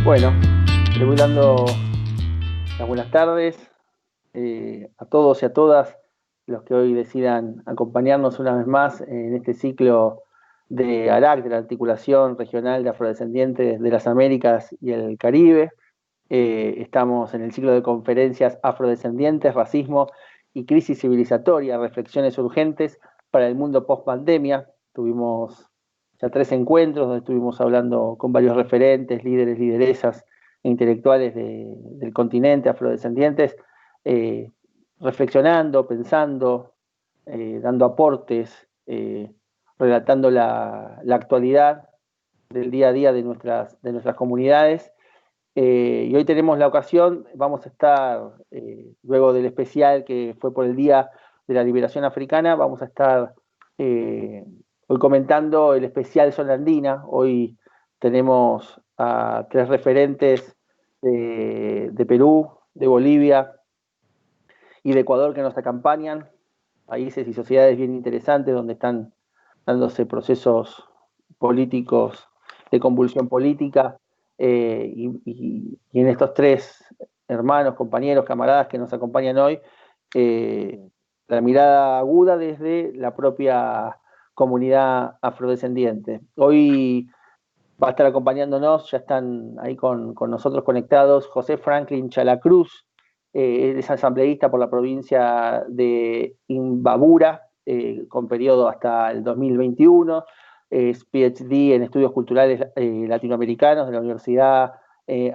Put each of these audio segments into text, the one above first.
Bueno, le voy dando las buenas tardes a todos y a todas los que hoy decidan acompañarnos una vez más en este ciclo de ARAC, de la Articulación Regional de Afrodescendientes de las Américas y el Caribe. Estamos en el ciclo de conferencias Afrodescendientes, Racismo y Crisis Civilizatoria, Reflexiones Urgentes para el Mundo Post-Pandemia. Tuvimos ya 3 encuentros donde estuvimos hablando con varios referentes, líderes, lideresas e intelectuales del continente, afrodescendientes, reflexionando, pensando, dando aportes, relatando la actualidad del día a día de nuestras comunidades. Y hoy tenemos la ocasión, vamos a estar, luego del especial que fue por el Día de la Liberación Africana, vamos a estar hoy comentando el especial Zona Andina. Hoy tenemos a 3 referentes de Perú, de Bolivia y de Ecuador que nos acompañan, países y sociedades bien interesantes donde están dándose procesos políticos de convulsión política, y en estos 3 hermanos, compañeros, camaradas que nos acompañan hoy, la mirada aguda desde la propia comunidad afrodescendiente. Hoy va a estar acompañándonos, ya están ahí con nosotros conectados, José Franklin Chalacruz, es asambleísta por la provincia de Imbabura, con periodo hasta el 2021, es PhD en Estudios Culturales Latinoamericanos de la Universidad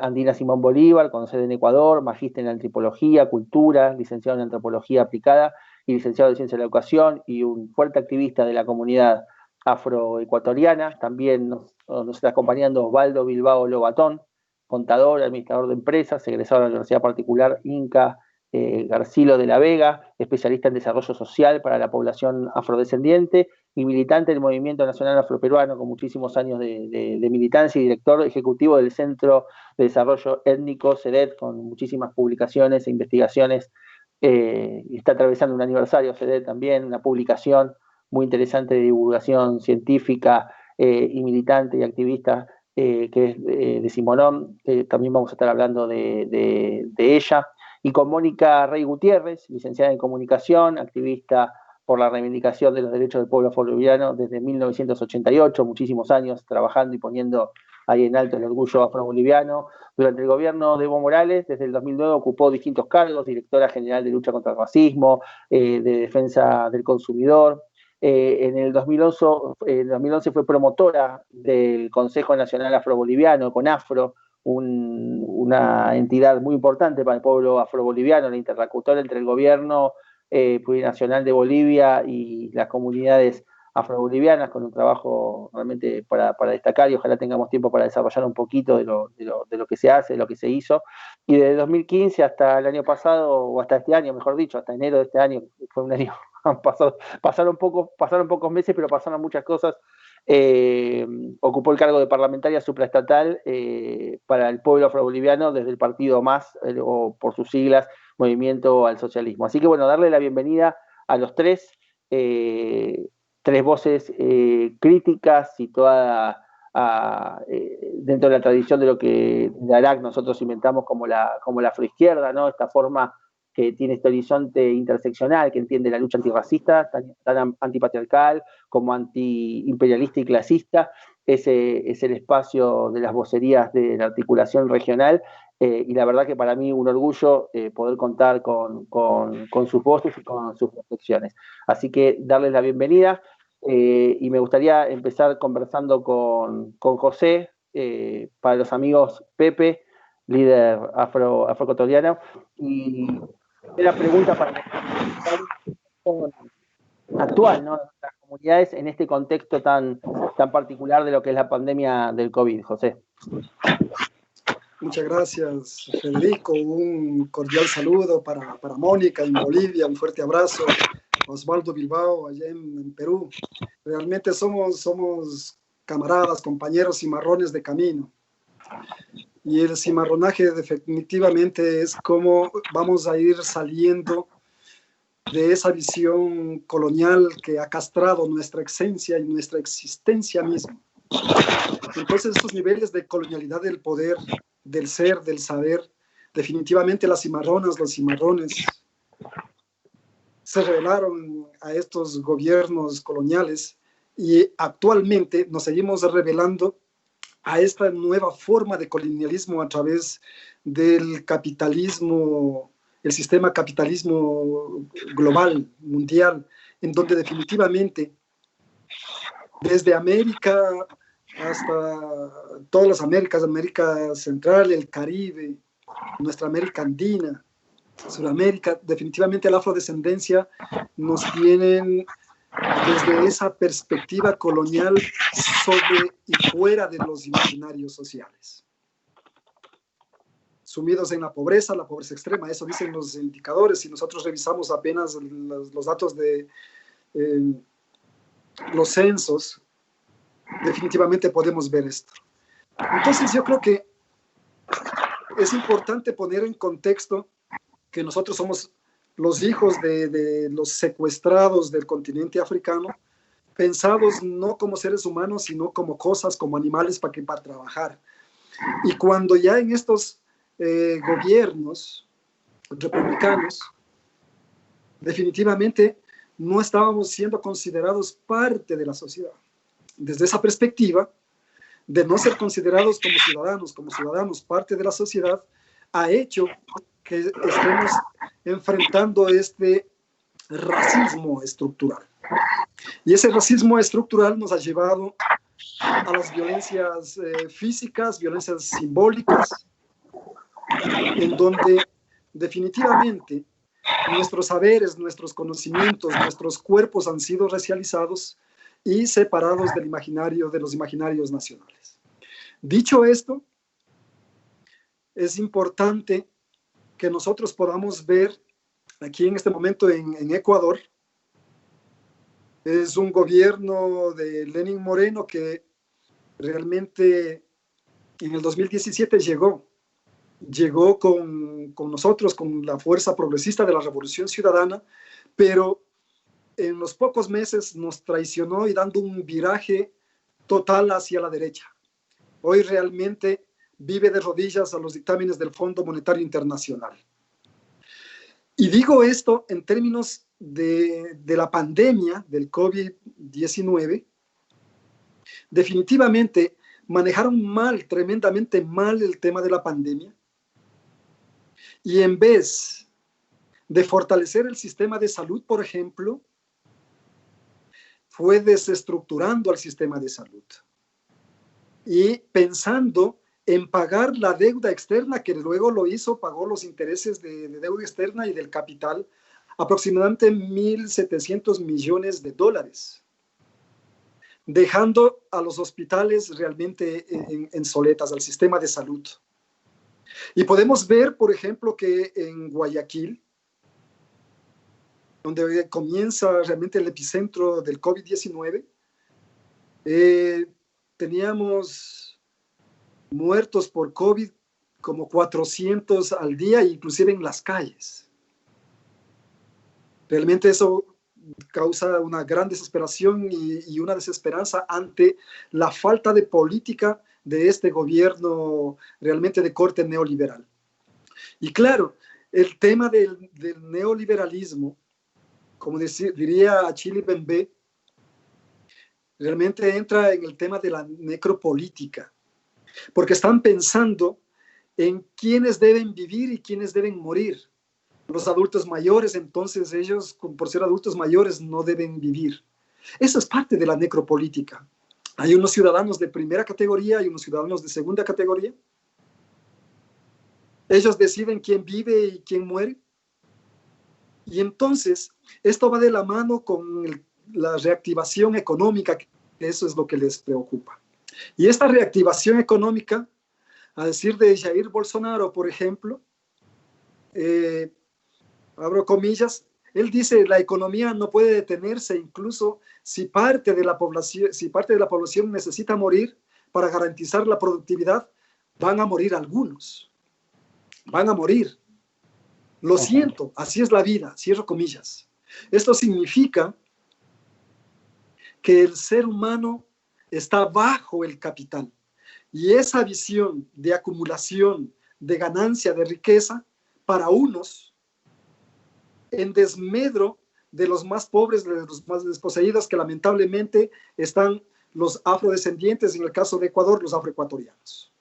Andina Simón Bolívar, con sede en Ecuador, magíster en Antropología, Cultura, licenciado en Antropología Aplicada y licenciado en Ciencia de la Educación, y un fuerte activista de la comunidad afroecuatoriana. También nos está acompañando Osvaldo Bilbao Lobatón, contador, administrador de empresas, egresado de la Universidad Particular Inca Garcilo de la Vega, especialista en desarrollo social para la población afrodescendiente y militante del Movimiento Nacional Afroperuano, con muchísimos años de militancia, y director ejecutivo del Centro de Desarrollo Étnico, CEDET, con muchísimas publicaciones e investigaciones. Y está atravesando un aniversario CEDET también, una publicación muy interesante de divulgación científica y militante y activista, que es de Simonón, también vamos a estar hablando de ella, y con Mónica Rey Gutiérrez, licenciada en Comunicación, activista por la reivindicación de los derechos del pueblo afroboliviano desde 1988, muchísimos años trabajando y poniendo ahí en alto el orgullo afroboliviano. Durante el gobierno de Evo Morales, desde el 2009, ocupó distintos cargos: directora general de lucha contra el racismo, de defensa del consumidor. En el 2011 fue promotora del Consejo Nacional Afroboliviano, CONAFRO, una entidad muy importante para el pueblo afroboliviano, la interlocutora entre el gobierno plurinacional de Bolivia y las comunidades afrobolivianas, con un trabajo realmente para destacar, y ojalá tengamos tiempo para desarrollar un poquito de lo que se hace, de lo que se hizo. Y desde 2015 hasta el año pasado, o hasta este año, mejor dicho, hasta enero de este año, fue un año, pasaron pocos meses, pero pasaron muchas cosas. Ocupó el cargo de parlamentaria supraestatal para el pueblo afroboliviano desde el partido MAS, o por sus siglas, Movimiento al Socialismo. Así que bueno, darle la bienvenida a los 3 voces críticas, situadas dentro de la tradición de lo que de ARAC nosotros inventamos como la afroizquierda, ¿no? Esta forma que tiene este horizonte interseccional, que entiende la lucha antirracista, tan antipatriarcal como antiimperialista y clasista. Ese es el espacio de las vocerías de la articulación regional, y la verdad que para mí un orgullo poder contar con sus voces y con sus reflexiones. Así que darles la bienvenida, y me gustaría empezar conversando con José, para los amigos Pepe, líder afroecuatoriano, y la pregunta para la actual, ¿no?, de las comunidades en este contexto tan particular de lo que es la pandemia del COVID. José. Muchas gracias, Federico. Un cordial saludo para Mónica en Bolivia, un fuerte abrazo. Osvaldo Bilbao allá en Perú. Realmente somos camaradas, compañeros cimarrones de camino. Y el cimarronaje definitivamente es cómo vamos a ir saliendo de esa visión colonial que ha castrado nuestra esencia y nuestra existencia misma. Entonces, estos niveles de colonialidad del poder del ser, del saber. Definitivamente las cimarronas, los cimarrones se rebelaron a estos gobiernos coloniales y actualmente nos seguimos rebelando a esta nueva forma de colonialismo a través del capitalismo, el sistema capitalismo global, mundial, en donde definitivamente desde América hasta todas las Américas, América Central, el Caribe, nuestra América Andina, Sudamérica, definitivamente la afrodescendencia nos tienen desde esa perspectiva colonial sobre y fuera de los imaginarios sociales. Sumidos en la pobreza extrema, eso dicen los indicadores. Si nosotros revisamos apenas los datos de los censos, definitivamente podemos ver esto. Entonces yo creo que es importante poner en contexto que nosotros somos los hijos de los secuestrados del continente africano, pensados no como seres humanos, sino como cosas, como animales para trabajar. Y cuando ya en estos gobiernos republicanos, definitivamente no estábamos siendo considerados parte de la sociedad. Desde esa perspectiva, de no ser considerados como ciudadanos, parte de la sociedad, ha hecho que estemos enfrentando este racismo estructural. Y ese racismo estructural nos ha llevado a las violencias físicas, violencias simbólicas, en donde definitivamente nuestros saberes, nuestros conocimientos, nuestros cuerpos han sido racializados y separados del imaginario, de los imaginarios nacionales. Dicho esto, es importante que nosotros podamos ver aquí en este momento en Ecuador, es un gobierno de Lenín Moreno que realmente en el 2017 llegó con nosotros, con la fuerza progresista de la Revolución Ciudadana, pero en los pocos meses nos traicionó y dando un viraje total hacia la derecha. Hoy realmente vive de rodillas a los dictámenes del Fondo Monetario Internacional. Y digo esto en términos de la pandemia del COVID-19. Definitivamente manejaron mal, tremendamente mal el tema de la pandemia. Y en vez de fortalecer el sistema de salud, por ejemplo, fue desestructurando al sistema de salud y pensando en pagar la deuda externa, que luego pagó los intereses de deuda externa y del capital, aproximadamente 1.700 millones de dólares, dejando a los hospitales realmente en soletas, al sistema de salud. Y podemos ver, por ejemplo, que en Guayaquil, donde comienza realmente el epicentro del COVID-19, teníamos muertos por COVID como 400 al día, inclusive en las calles. Realmente eso causa una gran desesperación y una desesperanza ante la falta de política de este gobierno realmente de corte neoliberal. Y claro, el tema del neoliberalismo, como diría Achille Mbembe, realmente entra en el tema de la necropolítica, porque están pensando en quiénes deben vivir y quiénes deben morir. Los adultos mayores, entonces ellos, por ser adultos mayores, no deben vivir. Eso es parte de la necropolítica. Hay unos ciudadanos de primera categoría y unos ciudadanos de segunda categoría. Ellos deciden quién vive y quién muere. Y entonces, esto va de la mano con la reactivación económica, que eso es lo que les preocupa. Y esta reactivación económica, a decir de Jair Bolsonaro, por ejemplo, abro comillas, él dice, la economía no puede detenerse incluso si parte de la población necesita morir para garantizar la productividad, van a morir algunos. Van a morir. Lo siento, así es la vida, cierro comillas. Esto significa que el ser humano está bajo el capital. Y esa visión de acumulación, de ganancia, de riqueza, para unos, en desmedro de los más pobres, de los más desposeídos, que lamentablemente están los afrodescendientes, en el caso de Ecuador, los afroecuatorianos.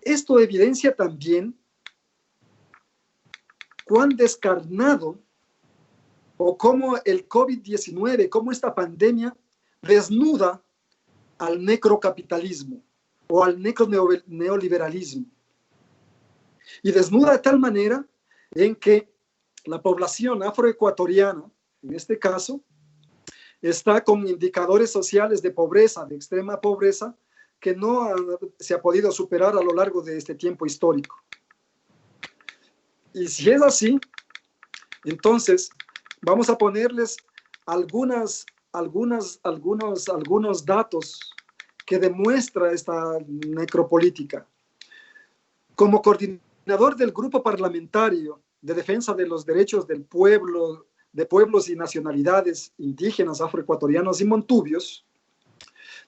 Esto evidencia también cuán descarnado o cómo el COVID-19, cómo esta pandemia desnuda al necrocapitalismo o al necroneoliberalismo. Y desnuda de tal manera en que la población afroecuatoriana, en este caso, está con indicadores sociales de pobreza, de extrema pobreza, que no se ha podido superar a lo largo de este tiempo histórico. Y si es así, entonces vamos a ponerles algunos datos que demuestra esta necropolítica. Como coordinador del Grupo Parlamentario de Defensa de los Derechos del Pueblo, de Pueblos y Nacionalidades Indígenas, Afroecuatorianos y Montubios,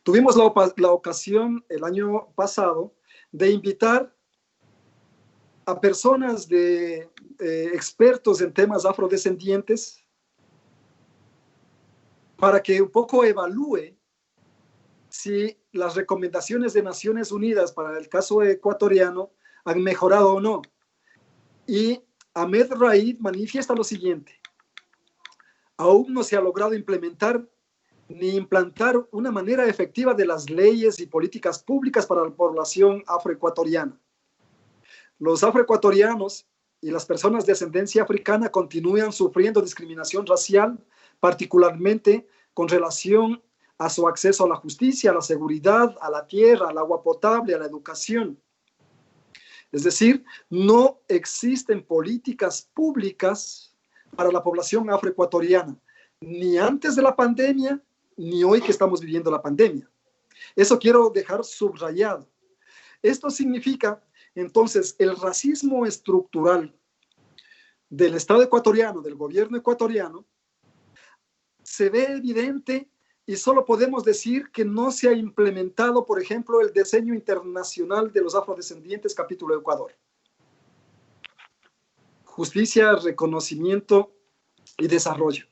tuvimos la ocasión el año pasado de invitar a personas expertos en temas afrodescendientes para que un poco evalúe si las recomendaciones de Naciones Unidas para el caso ecuatoriano han mejorado o no. Y Ahmed Raid manifiesta lo siguiente: aún no se ha logrado implementar ni implantar una manera efectiva de las leyes y políticas públicas para la población afroecuatoriana. Los afroecuatorianos y las personas de ascendencia africana continúan sufriendo discriminación racial, particularmente con relación a su acceso a la justicia, a la seguridad, a la tierra, al agua potable, a la educación. Es decir, no existen políticas públicas para la población afroecuatoriana, ni antes de la pandemia, ni hoy que estamos viviendo la pandemia. Eso quiero dejar subrayado. Esto significa, entonces, el racismo estructural del Estado ecuatoriano, del gobierno ecuatoriano, se ve evidente y solo podemos decir que no se ha implementado, por ejemplo, el diseño internacional de los afrodescendientes, capítulo Ecuador. Justicia, reconocimiento y desarrollo.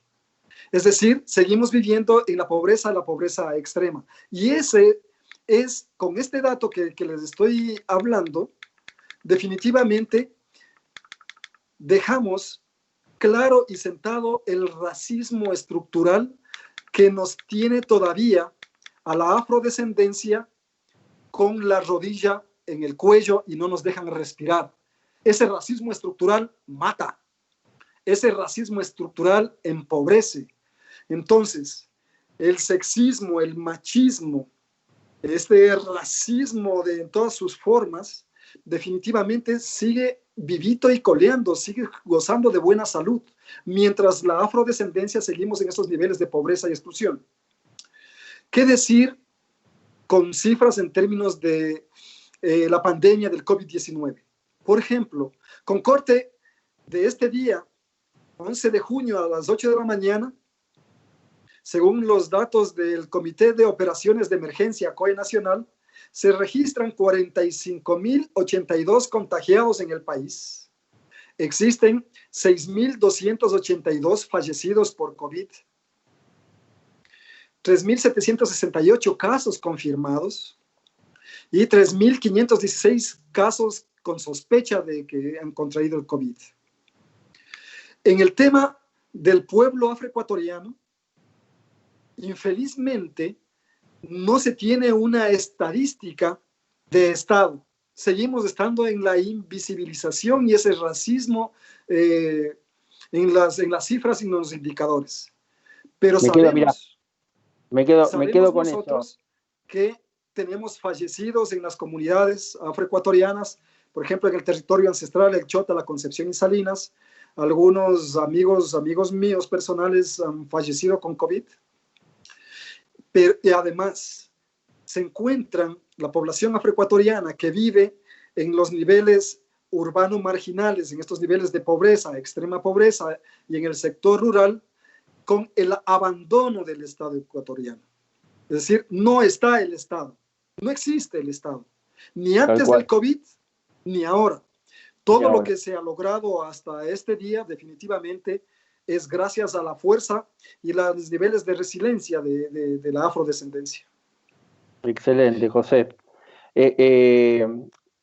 Es decir, seguimos viviendo en la pobreza extrema. Y ese es, con este dato que les estoy hablando, definitivamente dejamos claro y sentado el racismo estructural que nos tiene todavía a la afrodescendencia con la rodilla en el cuello y no nos dejan respirar. Ese racismo estructural mata. Ese racismo estructural empobrece. Entonces, el sexismo, el machismo, este racismo en todas sus formas, definitivamente sigue vivito y coleando, sigue gozando de buena salud, mientras la afrodescendencia seguimos en estos niveles de pobreza y exclusión. ¿Qué decir con cifras en términos de la pandemia del COVID-19? Por ejemplo, con corte de este día, 11 de junio a las 8 de la mañana, según los datos del Comité de Operaciones de Emergencia COE Nacional, se registran 45.082 contagiados en el país. Existen 6.282 fallecidos por COVID, 3.768 casos confirmados y 3.516 casos con sospecha de que han contraído el COVID. En el tema del pueblo afroecuatoriano, infelizmente, no se tiene una estadística de Estado. Seguimos estando en la invisibilización y ese racismo en las cifras y en los indicadores. Pero me quedo con nosotros que tenemos fallecidos en las comunidades afroecuatorianas, por ejemplo, en el territorio ancestral, el Chota, la Concepción y Salinas. Algunos amigos míos personales han fallecido con COVID. Y además se encuentran la población afroecuatoriana que vive en los niveles urbanos marginales, en estos niveles de pobreza, extrema pobreza, y en el sector rural, con el abandono del Estado ecuatoriano. Es decir, no está el Estado, no existe el Estado, ni Tal antes cual. del COVID, ni ahora. Todo Y lo ahora. que se ha logrado hasta este día definitivamente es gracias a la fuerza y los niveles de resiliencia de la afrodescendencia. Excelente, José.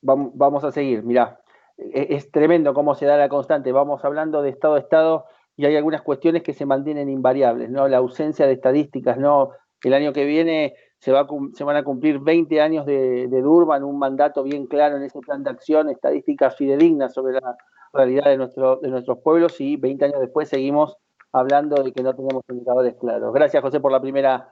Vamos a seguir. Mirá, es tremendo cómo se da la constante. Vamos hablando de Estado a Estado y hay algunas cuestiones que se mantienen invariables, ¿no? La ausencia de estadísticas, ¿no? El año que viene se van a cumplir 20 años de Durban, un mandato bien claro en ese plan de acción, estadísticas fidedignas sobre la realidad de nuestros pueblos, y 20 años después seguimos hablando de que no tenemos indicadores claros. Gracias, José, por la primera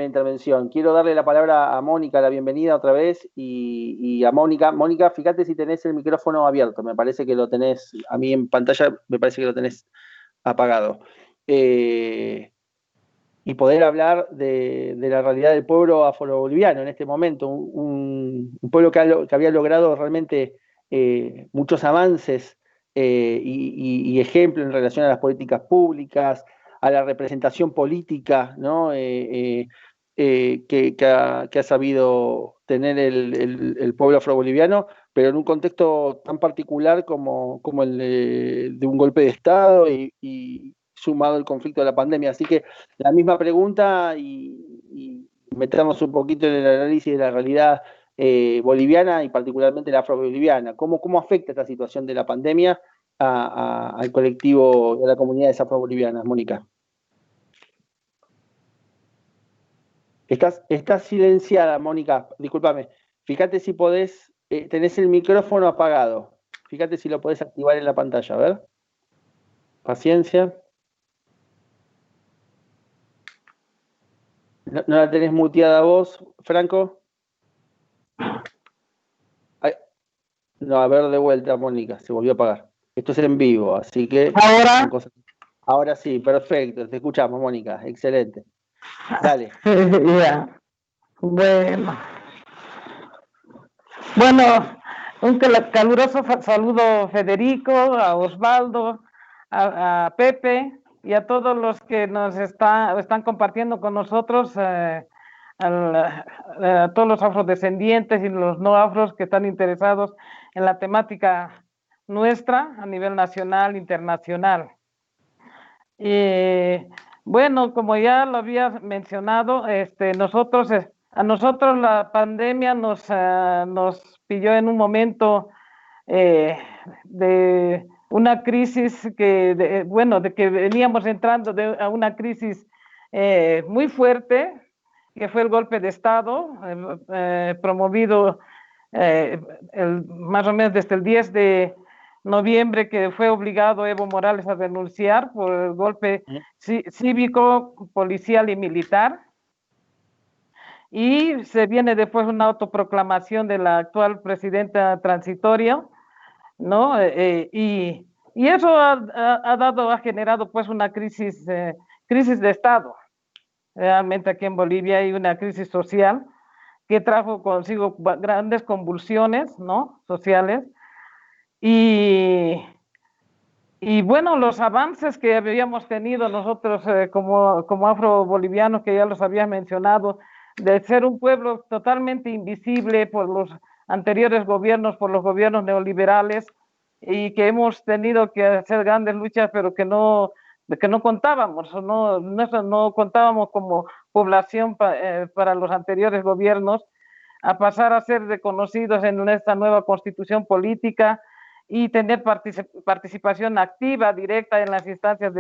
intervención. Quiero darle la palabra a Mónica, la bienvenida otra vez, y a Mónica. Mónica, fíjate si tenés el micrófono abierto, me parece que lo tenés, a mí en pantalla me parece que lo tenés apagado. Y poder hablar de la realidad del pueblo afroboliviano en este momento, un pueblo que había logrado realmente muchos avances y ejemplos en relación a las políticas públicas, a la representación política, ¿no? Que ha sabido tener el pueblo afroboliviano, pero en un contexto tan particular como el de un golpe de Estado y sumado el conflicto de la pandemia. Así que la misma pregunta y meternos un poquito en el análisis de la realidad boliviana y particularmente la afroboliviana. ¿Cómo afecta esta situación de la pandemia al colectivo, a la comunidad de afrobolivianas, Mónica? Estás silenciada, Mónica, discúlpame. Fíjate si podés, tenés el micrófono apagado. Fíjate si lo podés activar en la pantalla, a ver. Paciencia. ¿No la tenés muteada vos, Franco? Ay, no, a ver de vuelta, Mónica, se volvió a apagar. Esto es en vivo, así que ¿Ahora? son cosas. Ahora sí, perfecto, te escuchamos, Mónica, excelente. Dale. Ya. Bueno, un caluroso saludo, Federico, a Osvaldo, a Pepe y a todos los que nos están compartiendo con nosotros, a todos los afrodescendientes y los no afros que están interesados en la temática nuestra a nivel nacional, internacional. Bueno, como ya lo había mencionado, a nosotros la pandemia nos pilló en un momento de una crisis de que veníamos entrando a una crisis muy fuerte, que fue el golpe de Estado, promovido más o menos desde el 10 de noviembre, que fue obligado Evo Morales a renunciar por el golpe cívico, policial y militar. Y se viene después una autoproclamación de la actual presidenta transitoria, ¿no? Y eso ha generado pues una crisis de Estado. Realmente aquí en Bolivia hay una crisis social que trajo consigo grandes convulsiones, ¿no? Sociales. Y bueno, los avances que habíamos tenido nosotros como afro-bolivianos, que ya los había mencionado, de ser un pueblo totalmente invisible por los anteriores gobiernos, por los gobiernos neoliberales, y que hemos tenido que hacer grandes luchas, pero que no contábamos, no contábamos como población para los anteriores gobiernos, a pasar a ser reconocidos en esta nueva constitución política y tener participación activa, directa en las instancias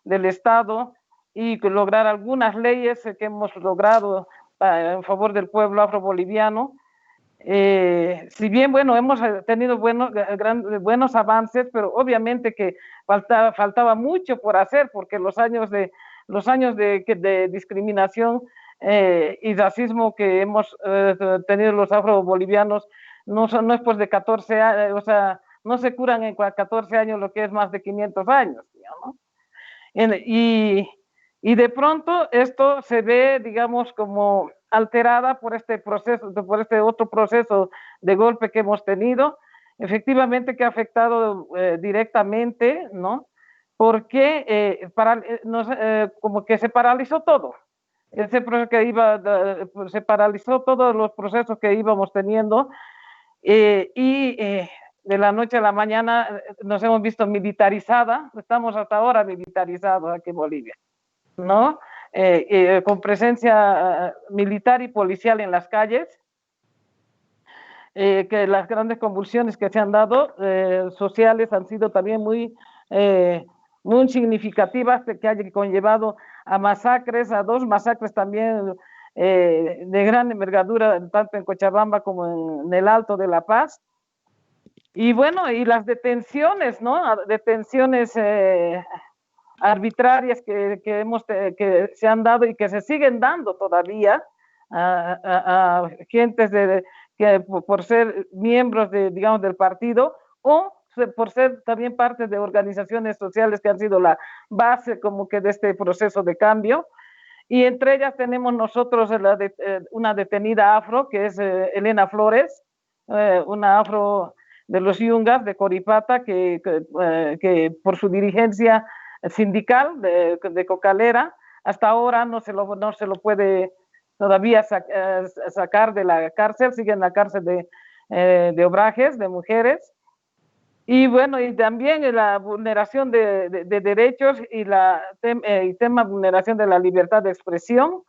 del Estado, y lograr algunas leyes que hemos logrado en favor del pueblo afroboliviano. Si bien, bueno, hemos tenido buenos avances, pero obviamente que faltaba mucho por hacer, porque los años de discriminación y racismo que hemos tenido los afrobolivianos no es pues de 14 años, o sea, no se curan en 14 años lo que es más de 500 años, ¿no? Y de pronto esto se ve, digamos, como alterada por este proceso, por este otro proceso de golpe que hemos tenido, efectivamente que ha afectado directamente, ¿no? Porque como que se paralizó todo. ese proceso que pues se paralizó todos los procesos que íbamos teniendo y de la noche a la mañana nos hemos visto militarizada, estamos hasta ahora militarizados aquí en Bolivia, ¿no? Con presencia militar y policial en las calles, que las grandes convulsiones que se han dado sociales han sido también muy significativas, que haya conllevado a masacres, a 2 masacres también de gran envergadura, tanto en Cochabamba como en el Alto de La Paz. Y bueno, y las detenciones, ¿no? Detenciones arbitrarias que se han dado y que se siguen dando todavía a gentes que por ser miembros digamos, del partido o por ser también parte de organizaciones sociales que han sido la base como que de este proceso de cambio. Y entre ellas tenemos nosotros una detenida afro, que es Elena Flores, una afro de los Yungas de Coripata, que por su dirigencia sindical de Cocalera, hasta ahora no se lo puede todavía sacar de la cárcel, sigue en la cárcel de Obrajes, de mujeres. Y bueno, y también la vulneración de derechos y tema vulneración de la libertad de expresión.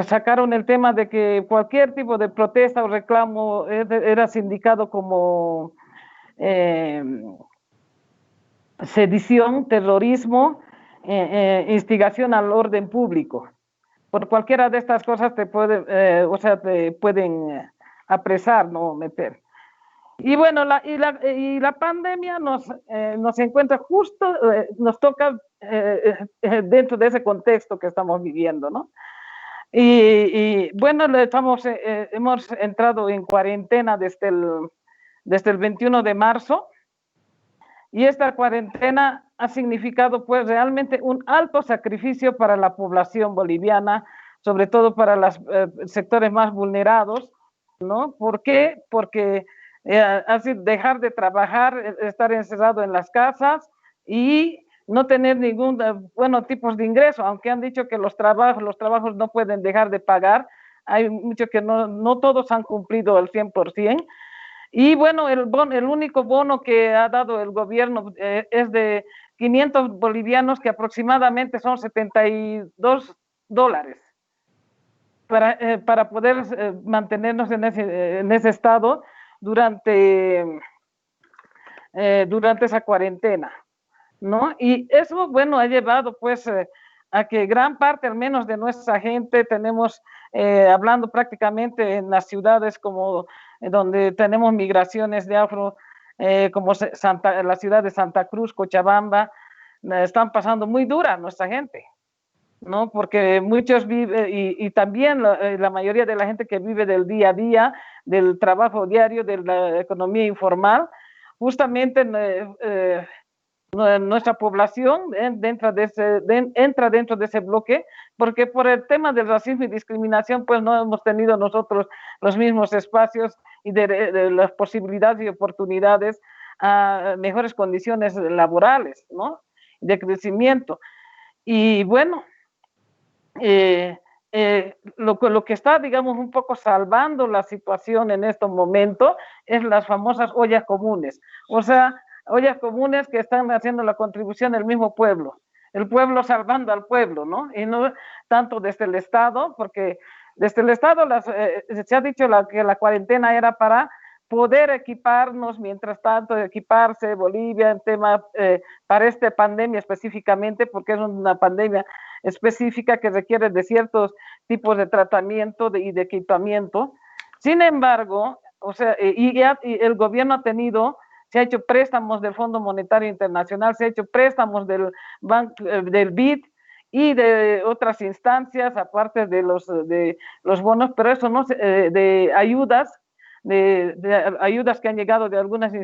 Sacaron el tema de que cualquier tipo de protesta o reclamo era sindicado como sedición, terrorismo, instigación al orden público. Por cualquiera de estas cosas te pueden apresar, no meter. Y bueno, la pandemia nos encuentra justo, nos toca dentro de ese contexto que estamos viviendo, ¿no? Y bueno, hemos entrado en cuarentena desde el 21 de marzo, y esta cuarentena ha significado pues realmente un alto sacrificio para la población boliviana, sobre todo para los sectores más vulnerados, ¿no? ¿Por qué? Porque así dejar de trabajar, estar encerrado en las casas y no tener ningún tipos de ingreso, aunque han dicho que los trabajos no pueden dejar de pagar. Hay muchos que no todos han cumplido al 100%. Y bueno, el único bono que ha dado el gobierno es de 500 bolivianos, que aproximadamente son $72 para poder mantenernos en ese estado durante esa cuarentena, ¿no? Y eso, bueno, ha llevado pues a que gran parte, al menos de nuestra gente, tenemos, hablando prácticamente en las ciudades como donde tenemos migraciones de afro, como la ciudad de Santa Cruz, Cochabamba, están pasando muy dura nuestra gente, ¿no? Porque muchos viven, y también la mayoría de la gente que vive del día a día, del trabajo diario, de la economía informal, justamente nuestra población entra dentro de ese bloque, porque por el tema del racismo y discriminación, pues no hemos tenido nosotros los mismos espacios y de las posibilidades y oportunidades a mejores condiciones laborales, ¿no? De crecimiento. Y bueno, lo que está, digamos, un poco salvando la situación en estos momentos es las famosas ollas comunes. O sea, ollas comunes que están haciendo la contribución del mismo pueblo, el pueblo salvando al pueblo, ¿no? Y no tanto desde el Estado, porque desde el Estado se ha dicho que la cuarentena era para poder equiparnos, mientras tanto equiparse Bolivia en tema para esta pandemia específicamente, porque es una pandemia específica que requiere de ciertos tipos de tratamiento y de equipamiento. Sin embargo, o sea, y el gobierno se ha hecho préstamos del Fondo Monetario Internacional, se ha hecho préstamos del BID y de otras instancias, aparte de los bonos, pero eso no de ayudas, de ayudas que han llegado de algunas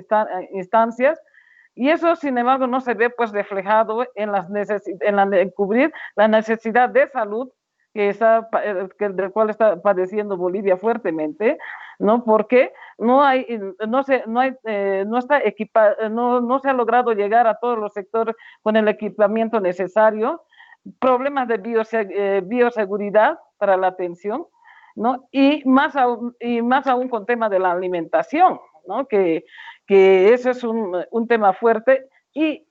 instancias, y eso, sin embargo, no se ve pues reflejado en cubrir la necesidad de salud del cual está padeciendo Bolivia fuertemente, ¿no? Porque no se ha logrado llegar a todos los sectores con el equipamiento necesario. problemas de bioseguridad para la atención, ¿no? Y más aún con tema de la alimentación, ¿no? Que eso es un tema fuerte. Y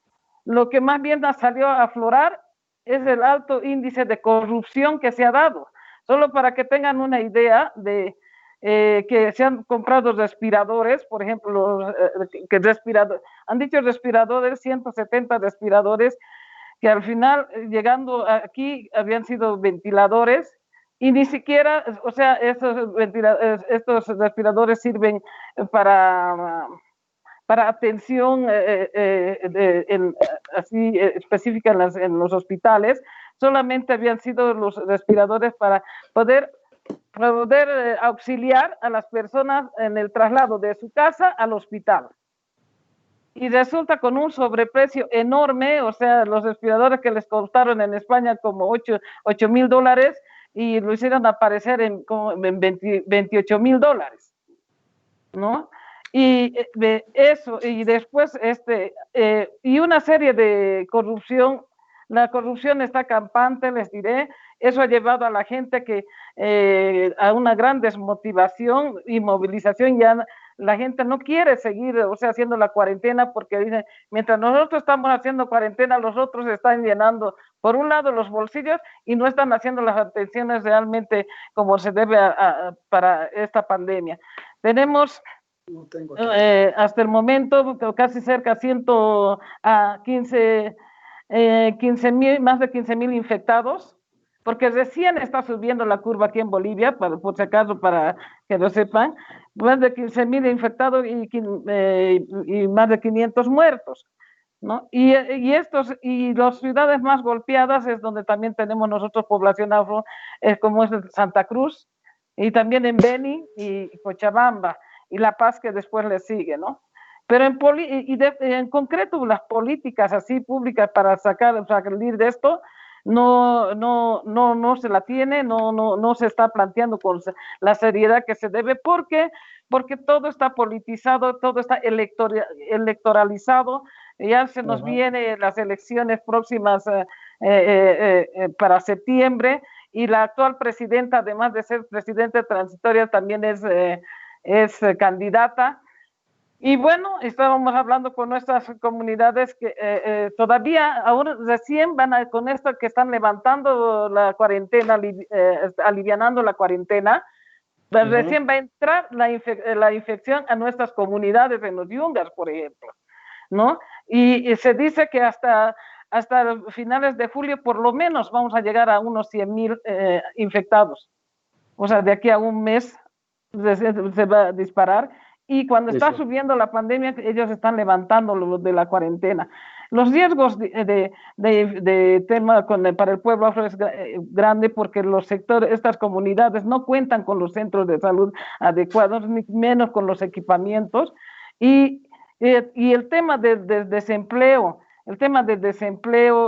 lo que más bien salió a aflorar es el alto índice de corrupción que se ha dado. Solo para que tengan una idea de que se han comprado respiradores, por ejemplo, han dicho respiradores, 170 respiradores, que al final, llegando aquí, habían sido ventiladores, y ni siquiera, o sea, estos respiradores sirven para atención así específica en los hospitales. Solamente habían sido los respiradores para poder auxiliar a las personas en el traslado de su casa al hospital. Y resulta con un sobreprecio enorme, o sea, los respiradores que les costaron en España como $8,000 y lo hicieron aparecer en $28,000, ¿no? Y eso, y después y una serie de corrupción. La corrupción está campante, les diré. Eso ha llevado a la gente a una gran desmotivación y movilización. Ya la gente no quiere seguir, o sea, haciendo la cuarentena, porque dicen, mientras nosotros estamos haciendo cuarentena, los otros están llenando, por un lado, los bolsillos y no están haciendo las atenciones realmente como se debe para esta pandemia. Tenemos hasta el momento casi cerca de 15,000, más de 15,000 infectados, porque recién está subiendo la curva aquí en Bolivia, por si acaso, para que lo sepan, más de 15,000 infectados y más de 500 muertos, ¿no? Y las ciudades más golpeadas es donde también tenemos nosotros población afro, como es Santa Cruz, y también en Beni y Cochabamba, y La Paz, que después le sigue, ¿no? Pero en concreto, las políticas así públicas para salir de esto no se la tiene, no se está planteando con la seriedad que se debe, porque todo está politizado, todo está electoralizado. Ya se nos vienen las elecciones próximas para septiembre, y la actual presidenta, además de ser presidenta transitoria, también es candidata. Y bueno, estábamos hablando con nuestras comunidades que todavía, ahora recién con esto que están levantando la cuarentena, alivianando la cuarentena, recién va a entrar la infección a nuestras comunidades en los yungas, por ejemplo, ¿no? Y se dice que hasta finales de julio por lo menos vamos a llegar a unos 100,000 infectados. O sea, de aquí a un mes se va a disparar. Y cuando está subiendo la pandemia, ellos están levantando lo de la cuarentena. Los riesgos de tema para el pueblo afro es grande, porque estas comunidades no cuentan con los centros de salud adecuados, ni menos con los equipamientos. Y el tema del desempleo,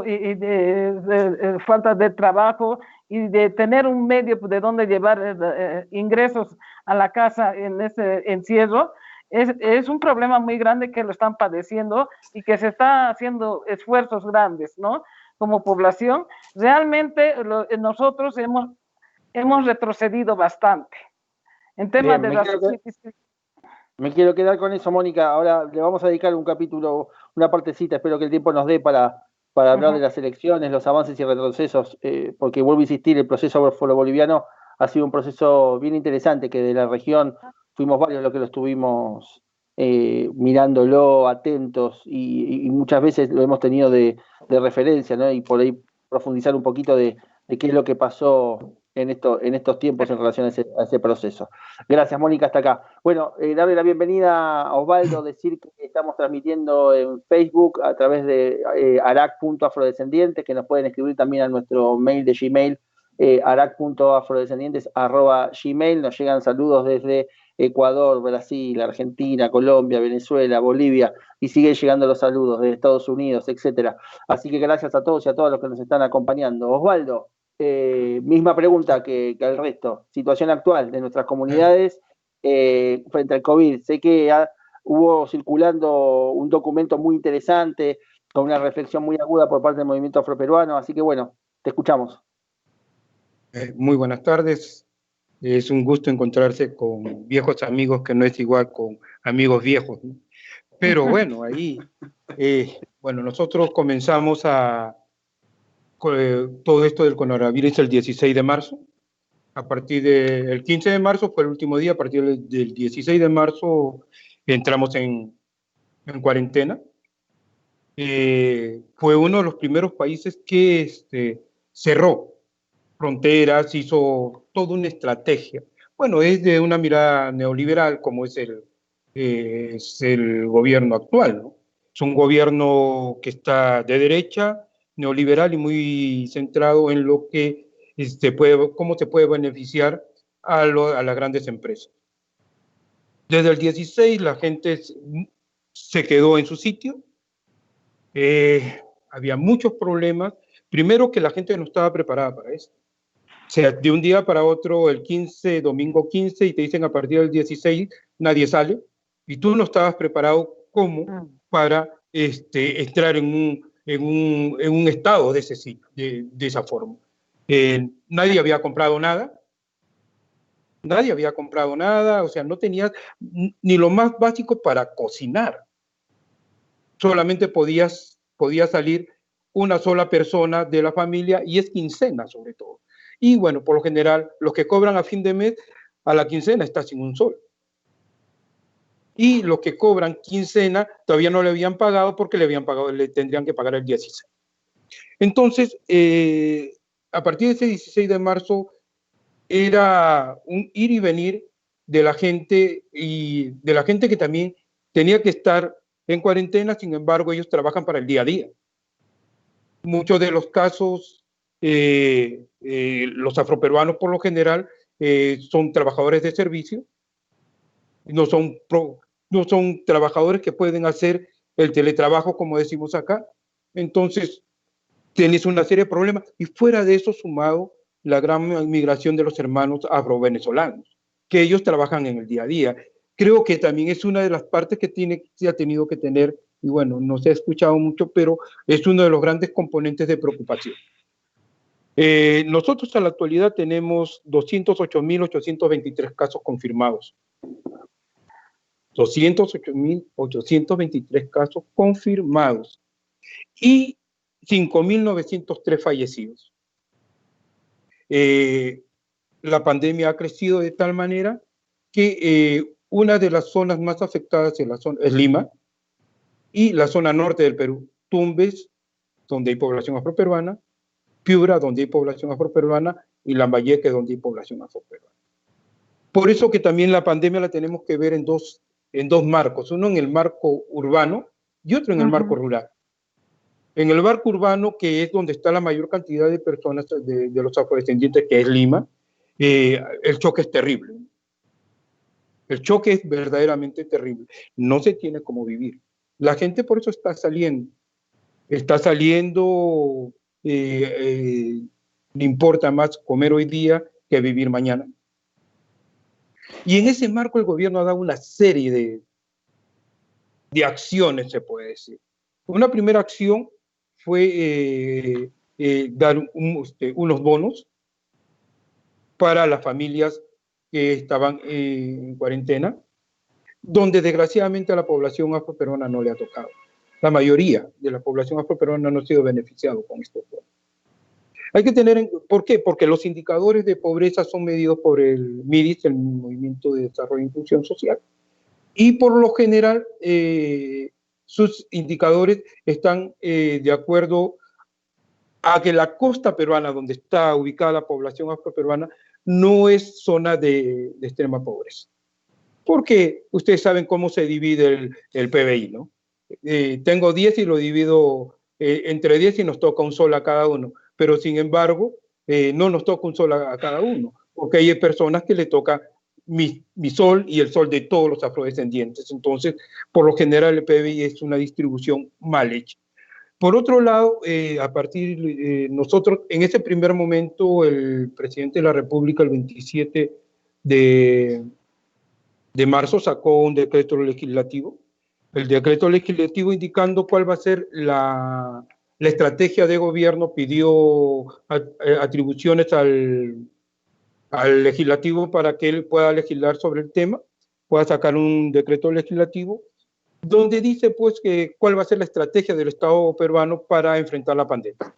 y de falta de trabajo, y de tener un medio de donde llevar ingresos a la casa en ese encierro, es un problema muy grande que lo están padeciendo, y que se está haciendo esfuerzos grandes, ¿no? Como población, realmente nosotros hemos retrocedido bastante en temas de Me quiero quedar con eso, Mónica. Ahora le vamos a dedicar un capítulo, una partecita, espero que el tiempo nos dé para hablar de las elecciones, los avances y retrocesos, porque vuelvo a insistir, el proceso afro-boliviano ha sido un proceso bien interesante, que de la región fuimos varios los que lo estuvimos mirándolo, atentos, y muchas veces lo hemos tenido de referencia, ¿no? Y por ahí profundizar un poquito de qué es lo que pasó en estos tiempos en relación a ese proceso. Gracias, Mónica, hasta acá. Bueno, darle la bienvenida a Osvaldo, decir que estamos transmitiendo en Facebook a través de arac.afrodescendientes, que nos pueden escribir también a nuestro mail de Gmail, arac.afrodescendientes@gmail. Nos llegan saludos desde Ecuador, Brasil, Argentina, Colombia, Venezuela, Bolivia, y siguen llegando los saludos de Estados Unidos, etcétera. Así que gracias a todos y a todas los que nos están acompañando. Osvaldo, misma pregunta que el resto. Situación actual de nuestras comunidades frente al COVID. Sé que hubo circulando un documento muy interesante, con una reflexión muy aguda por parte del movimiento afroperuano, así que bueno, Te escuchamos. Muy buenas tardes. Es un gusto encontrarse con viejos amigos, que no es igual con amigos viejos, ¿no? Pero bueno, ahí, bueno, nosotros comenzamos todo esto del coronavirus el 16 de marzo. A partir del 15 de marzo fue el último día. A partir del 16 de marzo entramos en cuarentena. Fue uno de los primeros países que cerró fronteras, hizo toda una estrategia. Bueno, es de una mirada neoliberal, como es el gobierno actual, ¿no? Es un gobierno que está de derecha, neoliberal y muy centrado en lo que cómo se puede beneficiar a las grandes empresas. Desde el 16 la gente se quedó en su sitio. Había muchos problemas. Primero, que la gente no estaba preparada para eso. O sea, de un día para otro, el 15, domingo 15, y te dicen a partir del 16 nadie sale, y tú no estabas preparado como para entrar en un estado de esa forma. Nadie había comprado nada, o sea, no tenías ni lo más básico para cocinar. Solamente podía salir una sola persona de la familia, y es quincena sobre todo. Y bueno, por lo general, los que cobran a fin de mes, a la quincena está sin un sol. Y los que cobran quincena todavía no le habían pagado, porque le tendrían que pagar el 16. Entonces, a partir de ese 16 de marzo, era un ir y venir de la gente, y de la gente que también tenía que estar en cuarentena. Sin embargo, ellos trabajan para el día a día. Muchos de los casos, los afroperuanos por lo general son trabajadores de servicio, no son trabajadores que pueden hacer el teletrabajo, como decimos acá. Entonces, tienes una serie de problemas, y fuera de eso, sumado la gran migración de los hermanos afro-venezolanos, que ellos trabajan en el día a día. Creo que también es una de las partes que se ha tenido que tener, y bueno, no se ha escuchado mucho, pero es uno de los grandes componentes de preocupación. Nosotros a la actualidad tenemos 208.823 casos confirmados. 208.823 casos confirmados y 5.903 fallecidos. La pandemia ha crecido de tal manera que una de las zonas más afectadas es Lima, y la zona norte del Perú, Tumbes, donde hay población afroperuana, Piura, donde hay población afroperuana, y Lambayeque, donde hay población afroperuana. Por eso que también la pandemia la tenemos que ver en dos marcos, uno en el marco urbano y otro en el marco rural. En el marco urbano, que es donde está la mayor cantidad de personas de los afrodescendientes, que es Lima, el choque es terrible. El choque es verdaderamente terrible. No se tiene cómo vivir. La gente por eso está saliendo. Le importa más comer hoy día que vivir mañana. Y en ese marco el gobierno ha dado una serie de acciones, se puede decir. Una primera acción fue dar unos bonos para las familias que estaban en cuarentena, donde desgraciadamente a la población afroperuana no le ha tocado. La mayoría de la población afroperuana no ha sido beneficiado con estos bonos. Hay que tener ¿por qué? Porque los indicadores de pobreza son medidos por el MIDIS, el Movimiento de Desarrollo e Inclusión Social, y por lo general sus indicadores están de acuerdo a que la costa peruana, donde está ubicada la población afroperuana, no es zona de extrema pobreza. Porque ustedes saben cómo se divide el PBI, ¿no? Tengo 10 y lo divido entre 10 y nos toca un sol a cada uno. Pero sin embargo, no nos toca un sol a cada uno, porque hay personas que le toca mi sol y el sol de todos los afrodescendientes. Entonces, por lo general, el PBI es una distribución mal hecha. Por otro lado, nosotros, en ese primer momento, el presidente de la República, el 27 de marzo, sacó un decreto legislativo, el decreto legislativo indicando cuál va a ser la la estrategia de gobierno pidió atribuciones al legislativo para que él pueda legislar sobre el tema, pueda sacar un decreto legislativo, donde dice pues que cuál va a ser la estrategia del Estado peruano para enfrentar la pandemia.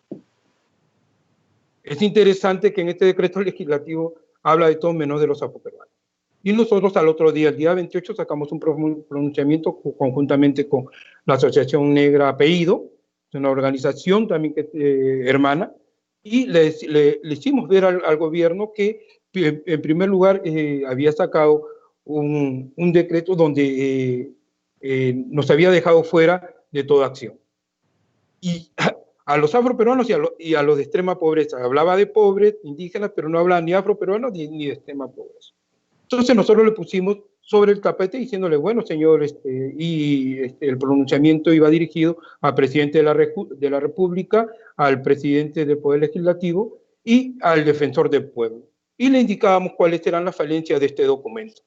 Es interesante que en este decreto legislativo habla de todo menos de los afroperuanos. Y nosotros al otro día, el día 28, sacamos un pronunciamiento conjuntamente con la Asociación Negra Apellido, una organización también hermana, y le hicimos ver al gobierno que, en primer lugar, había sacado un decreto donde nos había dejado fuera de toda acción. Y a los afroperuanos y a los de extrema pobreza. Hablaba de pobres, indígenas, pero no hablaba ni afroperuanos ni de extrema pobreza. Entonces nosotros le pusimos sobre el tapete diciéndole, bueno, señor, el pronunciamiento iba dirigido al presidente de la República, al presidente del Poder Legislativo y al defensor del pueblo. Y le indicábamos cuáles eran las falencias de este documento.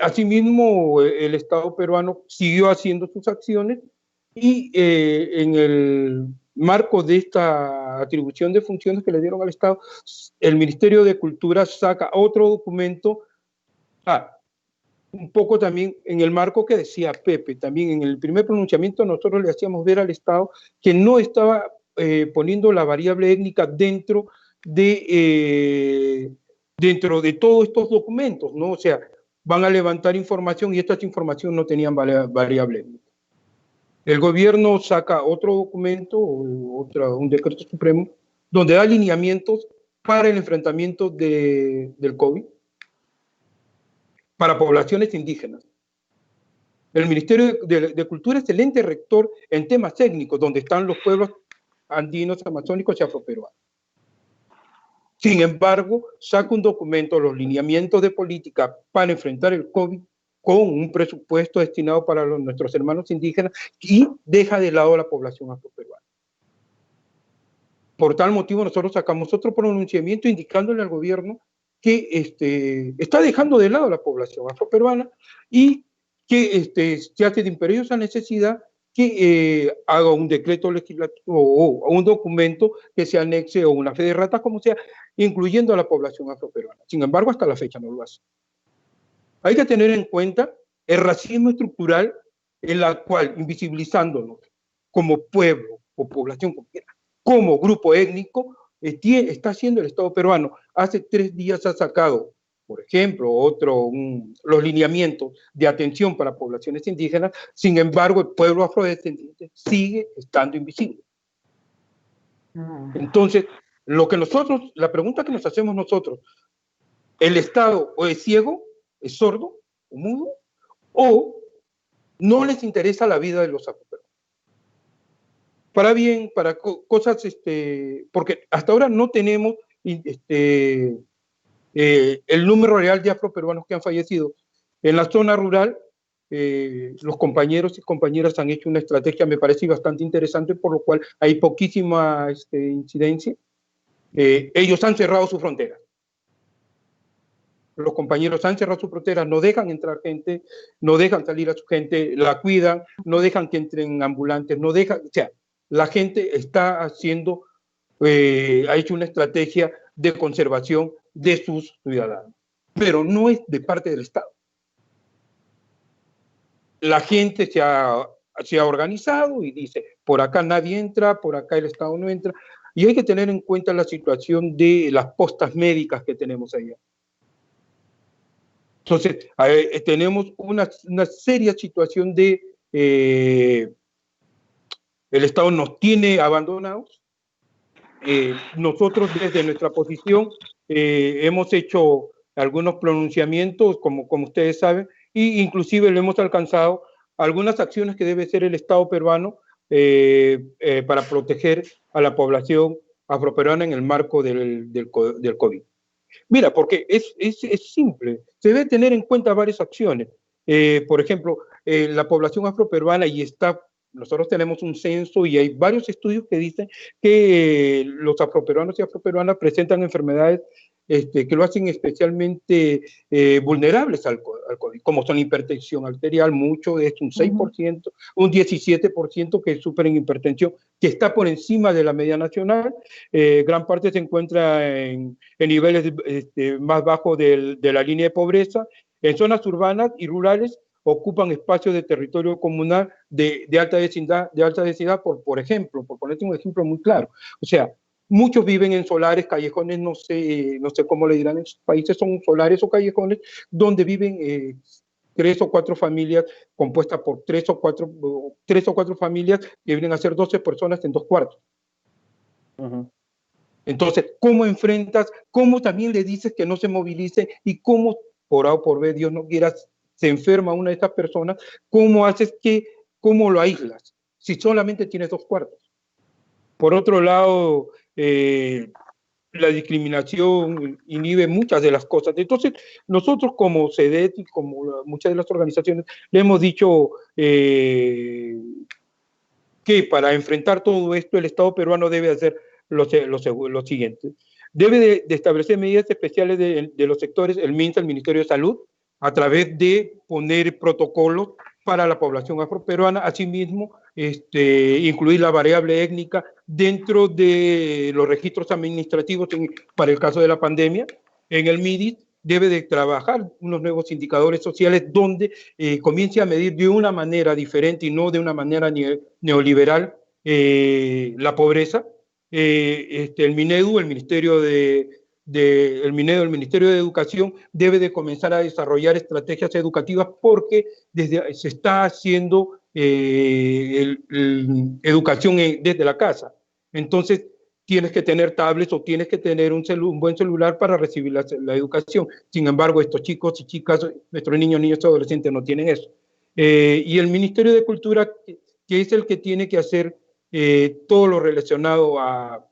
Asimismo, el Estado peruano siguió haciendo sus acciones y en el marco de esta atribución de funciones que le dieron al Estado, el Ministerio de Cultura saca otro documento, un poco también en el marco que decía Pepe, también en el primer pronunciamiento nosotros le hacíamos ver al Estado que no estaba poniendo la variable étnica dentro de todos estos documentos, ¿no? O sea, van a levantar información y estas informaciones no tenían variable étnica. El gobierno saca otro documento, un decreto supremo, donde da lineamientos para el enfrentamiento del COVID para poblaciones indígenas. El Ministerio de Cultura es el ente rector en temas técnicos, donde están los pueblos andinos, amazónicos y afroperuanos. Sin embargo, saca un documento, los lineamientos de política para enfrentar el COVID, con un presupuesto destinado para nuestros hermanos indígenas y deja de lado a la población afroperuana. Por tal motivo, nosotros sacamos otro pronunciamiento indicándole al gobierno que está dejando de lado a la población afroperuana y que se hace de imperiosa necesidad que haga un decreto legislativo o un documento que se anexe o una fe de ratas, como sea, incluyendo a la población afroperuana. Sin embargo, hasta la fecha no lo hace. Hay que tener en cuenta el racismo estructural en la cual, invisibilizándonos como pueblo o población, como grupo étnico, está haciendo el Estado peruano. Hace 3 días ha sacado, por ejemplo, los lineamientos de atención para poblaciones indígenas. Sin embargo, el pueblo afrodescendiente sigue estando invisible. Entonces, la pregunta que nos hacemos nosotros, ¿el Estado o es ciego, es sordo o mudo, o no les interesa la vida de los afroperuanos? Para bien, para cosas, porque hasta ahora no tenemos el número real de afroperuanos que han fallecido. En la zona rural, los compañeros y compañeras han hecho una estrategia, me parece bastante interesante, por lo cual hay poquísima incidencia. Ellos han cerrado sus fronteras. Los compañeros han cerrado sus fronteras, no dejan entrar gente, no dejan salir a su gente, la cuidan, no dejan que entren ambulantes, no dejan, o sea, la gente está haciendo, ha hecho una estrategia de conservación de sus ciudadanos, pero no es de parte del Estado. La gente se ha organizado y dice, por acá nadie entra, por acá el Estado no entra, y hay que tener en cuenta la situación de las postas médicas que tenemos allá. Entonces, tenemos una seria situación de el Estado nos tiene abandonados. Nosotros desde nuestra posición hemos hecho algunos pronunciamientos, como ustedes saben, e inclusive le hemos alcanzado algunas acciones que debe hacer el Estado peruano para proteger a la población afroperuana en el marco del COVID. Mira, porque es simple, se debe tener en cuenta varias acciones. Por ejemplo, la población afroperuana y está nosotros tenemos un censo y hay varios estudios que dicen que los afroperuanos y afroperuanas presentan enfermedades que lo hacen especialmente vulnerables al COVID, como son hipertensión arterial, mucho de esto, un 6%, un 17% que sufren hipertensión, que está por encima de la media nacional, gran parte se encuentra en niveles más bajos de la línea de pobreza. En zonas urbanas y rurales ocupan espacios de territorio comunal de alta densidad, por ejemplo, por ponerte un ejemplo muy claro. O sea, muchos viven en solares, callejones, no sé cómo le dirán en sus países, son solares o callejones donde viven 3 o 4 familias, compuestas por 3 o 4 familias que vienen a ser 12 personas en 2 cuartos. Entonces, ¿cómo enfrentas? ¿Cómo también le dices que no se movilice? ¿Y cómo, por A o por B, Dios no quiera, se enferma una de estas personas? ¿Cómo cómo lo aíslas? Si solamente tienes 2 cuartos. Por otro lado, la discriminación inhibe muchas de las cosas. Entonces, nosotros como CEDET y como muchas de las organizaciones le hemos dicho que para enfrentar todo esto el Estado peruano debe hacer lo siguiente. Debe de establecer medidas especiales de los sectores, el MINSA, el Ministerio de Salud, a través de poner protocolos para la población afroperuana, asimismo incluir la variable étnica dentro de los registros administrativos para el caso de la pandemia. En el MIDIS debe de trabajar unos nuevos indicadores sociales donde comience a medir de una manera diferente y no de una manera neoliberal la pobreza. El MINEDU, el Ministerio de Educación, debe de comenzar a desarrollar estrategias educativas porque se está haciendo educación desde la casa. Entonces, tienes que tener tablets o tienes que tener un buen celular para recibir la educación. Sin embargo, estos chicos y chicas, nuestros niños y adolescentes no tienen eso. Y el Ministerio de Cultura, que es el que tiene que hacer todo lo relacionado a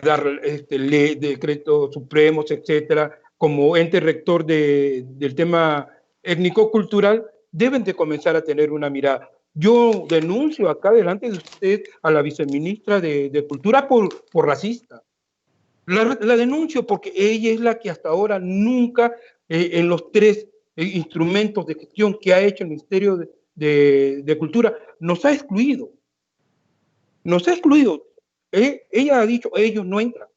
dar decretos supremos, etcétera, como ente rector del tema étnico-cultural, deben de comenzar a tener una mirada. Yo denuncio acá delante de usted a la viceministra de Cultura por racista. La denuncio porque ella es la que hasta ahora nunca, en los 3 instrumentos de gestión que ha hecho el Ministerio de Cultura, nos ha excluido. Nos ha excluido. Ella ha dicho, ellos no entran.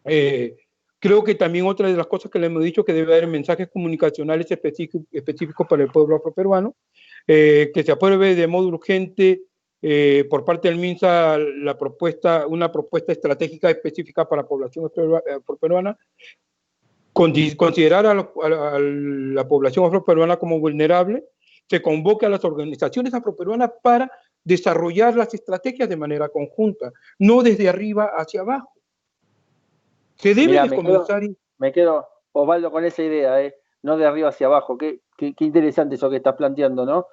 Creo que también otra de las cosas que le hemos dicho que debe haber mensajes comunicacionales específicos para el pueblo afroperuano, que se apruebe de modo urgente por parte del MINSA una propuesta estratégica específica para la población afroperuana, considerar a la población afroperuana como vulnerable, se convoque a las organizaciones afroperuanas para desarrollar las estrategias de manera conjunta, no desde arriba hacia abajo. Se debe de comenzar. Me quedo, Osvaldo, con esa idea, no de arriba hacia abajo. Qué interesante eso que estás planteando, ¿no?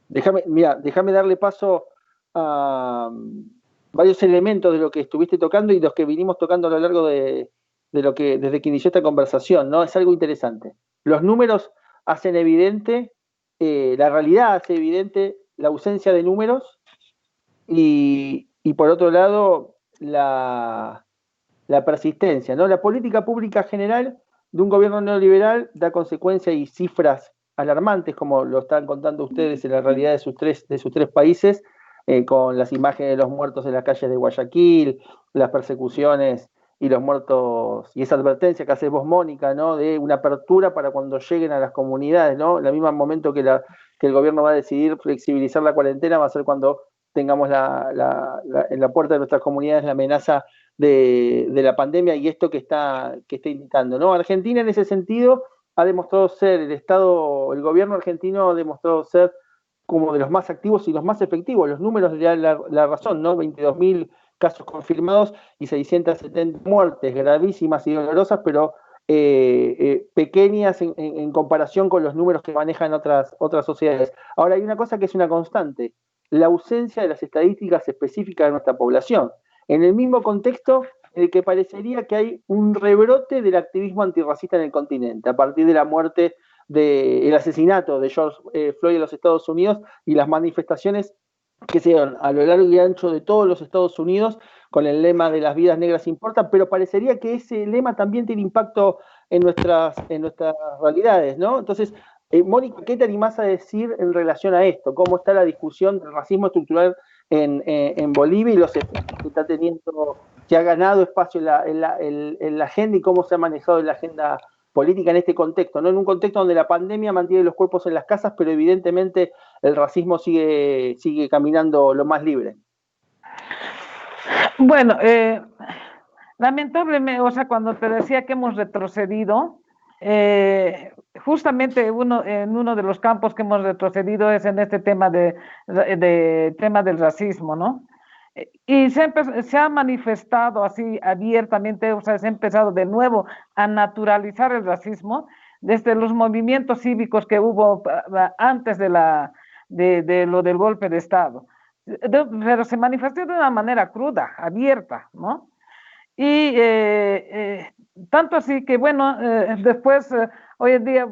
Déjame darle paso a varios elementos de lo que estuviste tocando y los que vinimos tocando a lo largo desde que inició esta conversación, ¿no? Es algo interesante. Los números hacen evidente, la realidad hace evidente la ausencia de números y por otro lado la persistencia, ¿no? La política pública general de un gobierno neoliberal da consecuencias y cifras alarmantes, como lo están contando ustedes en la realidad de sus tres países, con las imágenes de los muertos en las calles de Guayaquil, las persecuciones y los muertos, y esa advertencia que haces vos, Mónica, ¿no? De una apertura para cuando lleguen a las comunidades, ¿no? En el mismo momento que el gobierno va a decidir flexibilizar la cuarentena, va a ser cuando tengamos en la puerta de nuestras comunidades la amenaza de la pandemia y esto que está indicando, ¿no? Argentina en ese sentido ha demostrado ser, el gobierno argentino ha demostrado ser como de los más activos y los más efectivos. Los números le dan la razón, ¿no? 22.000 casos confirmados y 670 muertes gravísimas y dolorosas, pero pequeñas en comparación con los números que manejan otras sociedades. Ahora, hay una cosa que es una constante, la ausencia de las estadísticas específicas de nuestra población. En el mismo contexto en el que parecería que hay un rebrote del activismo antirracista en el continente, a partir de la muerte del asesinato de George Floyd en los Estados Unidos y las manifestaciones que se dieron a lo largo y ancho de todos los Estados Unidos con el lema de las vidas negras importan, pero parecería que ese lema también tiene impacto en nuestras realidades, ¿no? Entonces, Mónica, ¿qué te animás a decir en relación a esto? ¿Cómo está la discusión del racismo estructural en Bolivia y los efectos que está teniendo, que ha ganado espacio en la agenda y cómo se ha manejado en la agenda política en este contexto, ¿no? En un contexto donde la pandemia mantiene los cuerpos en las casas, pero evidentemente el racismo sigue caminando lo más libre. Bueno, lamentablemente, o sea, cuando te decía que hemos retrocedido, justamente en uno de los campos que hemos retrocedido es en este tema tema del racismo, ¿no? Y se ha manifestado así abiertamente, o sea, se ha empezado de nuevo a naturalizar el racismo desde los movimientos cívicos que hubo antes de lo del golpe de Estado. Pero se manifestó de una manera cruda, abierta, ¿no? Y tanto así que, bueno, después, hoy en día,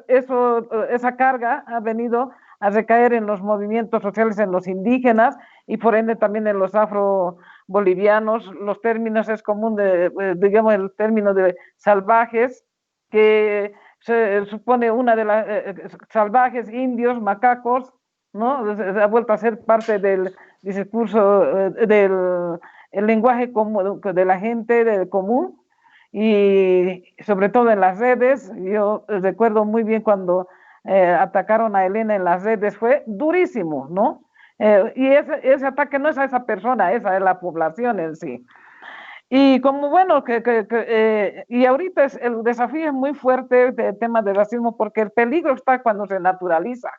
esa carga ha venido a recaer en los movimientos sociales, en los indígenas y por ende también en los afro-bolivianos. Los términos es común digamos, el término de salvajes, que se supone una de las salvajes, indios, macacos, ¿no? Ha vuelto a ser parte del discurso el lenguaje común, de la gente común, y sobre todo en las redes. Yo recuerdo muy bien cuando atacaron a Elena en las redes, fue durísimo, ¿no? Y ese ataque no es a esa persona, es a la población en sí. Y como bueno, y ahorita el desafío es muy fuerte del tema del racismo, porque el peligro está cuando se naturaliza,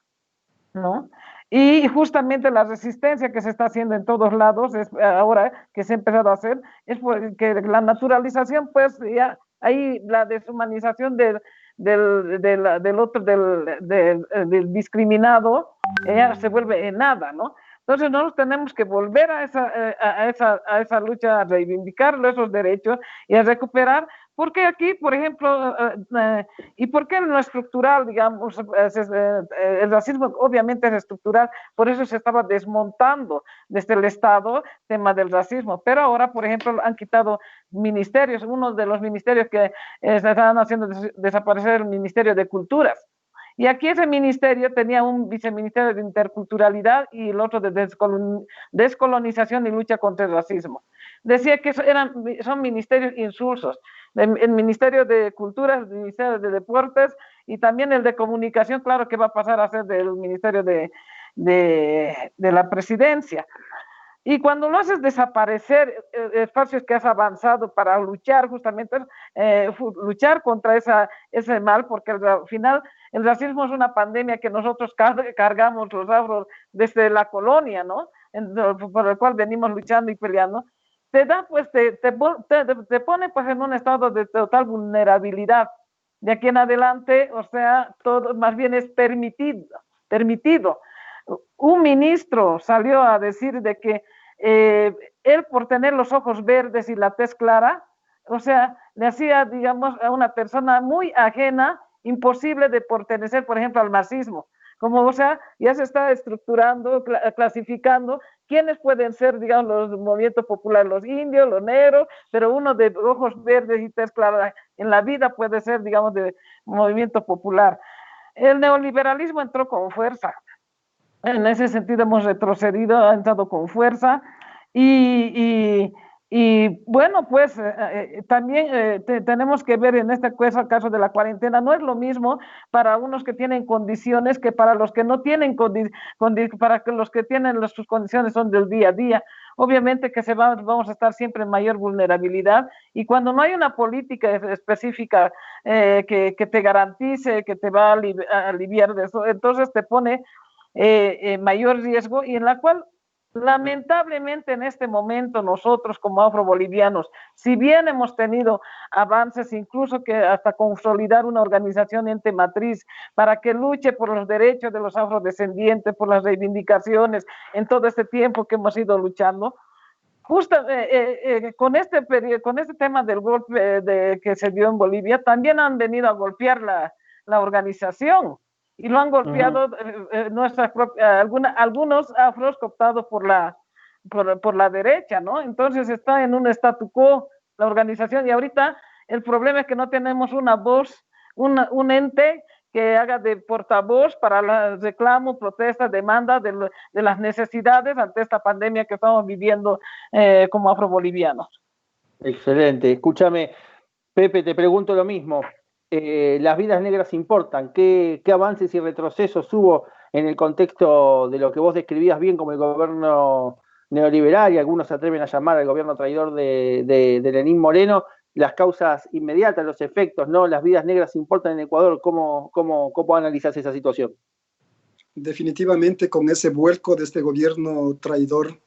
¿no? Y justamente la resistencia que se está haciendo en todos lados, ahora que se ha empezado a hacer, es porque la naturalización, pues ya ahí la deshumanización del otro, del discriminado, ya se vuelve en nada, ¿no? Entonces nosotros tenemos que volver a esa lucha, a reivindicar esos derechos y a recuperar, porque aquí, por ejemplo, ¿y por qué no estructural, digamos? El racismo obviamente es estructural, por eso se estaba desmontando desde el Estado el tema del racismo, pero ahora, por ejemplo, han quitado ministerios, uno de los ministerios que se estaban haciendo desaparecer el Ministerio de Culturas. Y aquí ese ministerio tenía un viceministerio de interculturalidad y el otro de descolonización y lucha contra el racismo. Decía que son ministerios insulsos. El Ministerio de Cultura, el Ministerio de Deportes y también el de Comunicación, claro que va a pasar a ser del Ministerio de la Presidencia. Y cuando lo haces desaparecer espacios que has avanzado para luchar justamente, luchar contra ese mal, porque al final el racismo es una pandemia que nosotros cargamos los afros desde la colonia, ¿no? Por el cual venimos luchando y peleando, te pone pues en un estado de total vulnerabilidad. De aquí en adelante, o sea, todo más bien es permitido. Un ministro salió a decir de que él, por tener los ojos verdes y la tez clara, o sea, le hacía, digamos, a una persona muy ajena, imposible de pertenecer, por ejemplo, al marxismo. Como, o sea, ya se está estructurando, clasificando quiénes pueden ser, digamos, los movimientos populares, los indios, los negros, pero uno de ojos verdes y tez clara en la vida puede ser, digamos, de movimiento popular. El neoliberalismo entró con fuerza. En ese sentido hemos retrocedido, ha entrado con fuerza y bueno, pues también tenemos que ver en este caso de la cuarentena, no es lo mismo para unos que tienen condiciones que para los que no tienen para que los que tienen sus condiciones son del día a día. Obviamente que vamos a estar siempre en mayor vulnerabilidad y cuando no hay una política específica que te garantice, que te va a aliviar de eso, entonces te pone mayor riesgo y en la cual lamentablemente en este momento nosotros como afrobolivianos, si bien hemos tenido avances, incluso que hasta consolidar una organización ente matriz para que luche por los derechos de los afrodescendientes, por las reivindicaciones en todo este tiempo que hemos ido luchando, justo con este tema del golpe que se dio en Bolivia, también han venido a golpear la organización y lo han golpeado algunos afros cooptados por la derecha, ¿no? Entonces está en un statu quo la organización y ahorita el problema es que no tenemos una voz, un ente que haga de portavoz para los reclamos, protestas, demandas de las necesidades ante esta pandemia que estamos viviendo como afrobolivianos. Excelente. Escúchame, Pepe, te pregunto lo mismo. Las vidas negras importan. ¿Qué avances y retrocesos hubo en el contexto de lo que vos describías bien como el gobierno neoliberal, y algunos se atreven a llamar al gobierno traidor de Lenín Moreno? Las causas inmediatas, los efectos, ¿no? Las vidas negras importan en Ecuador. ¿Cómo analizas esa situación? Definitivamente con ese vuelco de este gobierno traidor,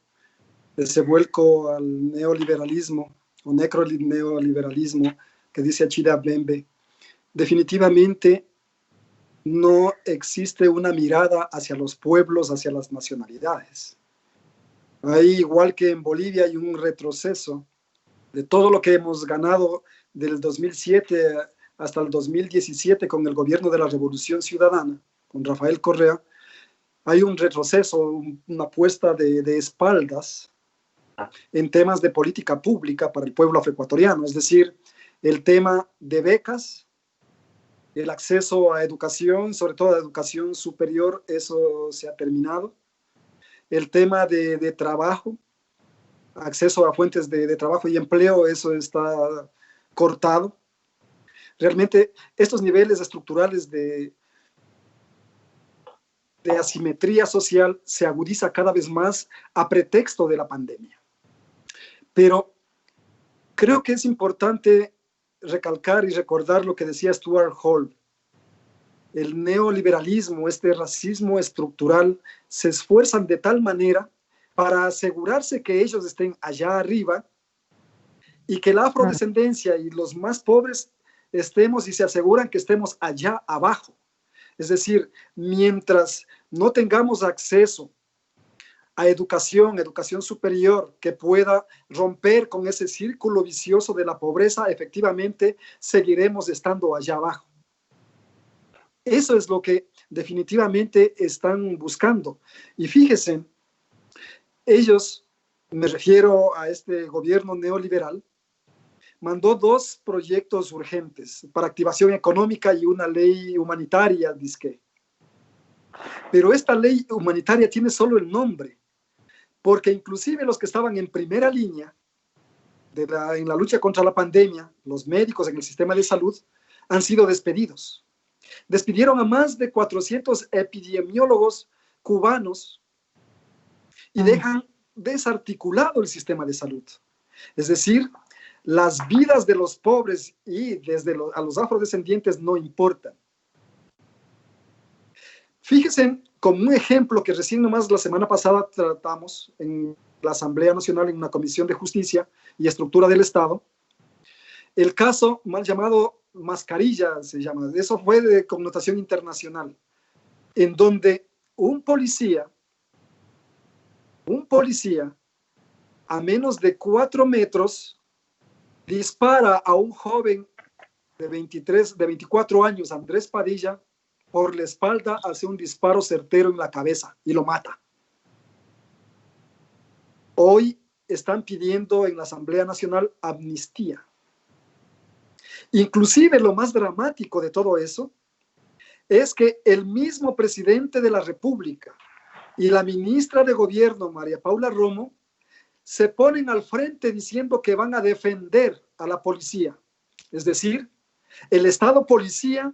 ese vuelco al neoliberalismo o necroneoliberalismo que dice Achille Mbembe, definitivamente no existe una mirada hacia los pueblos, hacia las nacionalidades. Ahí, igual que en Bolivia, hay un retroceso de todo lo que hemos ganado del 2007 hasta el 2017 con el gobierno de la Revolución Ciudadana, con Rafael Correa. Hay un retroceso, una puesta de espaldas en temas de política pública para el pueblo afroecuatoriano, es decir, el tema de becas, el acceso a educación, sobre todo a educación superior, eso se ha terminado. El tema de trabajo, acceso a fuentes de trabajo y empleo, eso está cortado. Realmente estos niveles estructurales de asimetría social se agudiza cada vez más a pretexto de la pandemia. Pero creo que es importante recalcar y recordar lo que decía Stuart Hall. El neoliberalismo, este racismo estructural, se esfuerzan de tal manera para asegurarse que ellos estén allá arriba y que la afrodescendencia y los más pobres estemos y se aseguran que estemos allá abajo. Es decir, mientras no tengamos acceso a educación superior que pueda romper con ese círculo vicioso de la pobreza, efectivamente seguiremos estando allá abajo. Eso es lo que definitivamente están buscando. Y fíjense, ellos, me refiero a este gobierno neoliberal, mandó 2 proyectos urgentes para activación económica y una ley humanitaria, dizque. Pero esta ley humanitaria tiene solo el nombre, porque inclusive los que estaban en primera línea en la lucha contra la pandemia, los médicos en el sistema de salud, han sido despedidos. Despidieron a más de 400 epidemiólogos cubanos y dejan desarticulado el sistema de salud. Es decir, las vidas de los pobres y a los afrodescendientes no importan. Fíjense, como un ejemplo que recién nomás la semana pasada tratamos en la Asamblea Nacional en una Comisión de Justicia y Estructura del Estado, el caso mal llamado Mascarilla se llama, eso fue de connotación internacional, en donde un policía a menos de 4 metros dispara a un joven de 24 años, Andrés Padilla, por la espalda, hace un disparo certero en la cabeza y lo mata. Hoy están pidiendo en la Asamblea Nacional amnistía. Inclusive lo más dramático de todo eso es que el mismo presidente de la República y la ministra de Gobierno, María Paula Romo, se ponen al frente diciendo que van a defender a la policía. Es decir, el Estado policía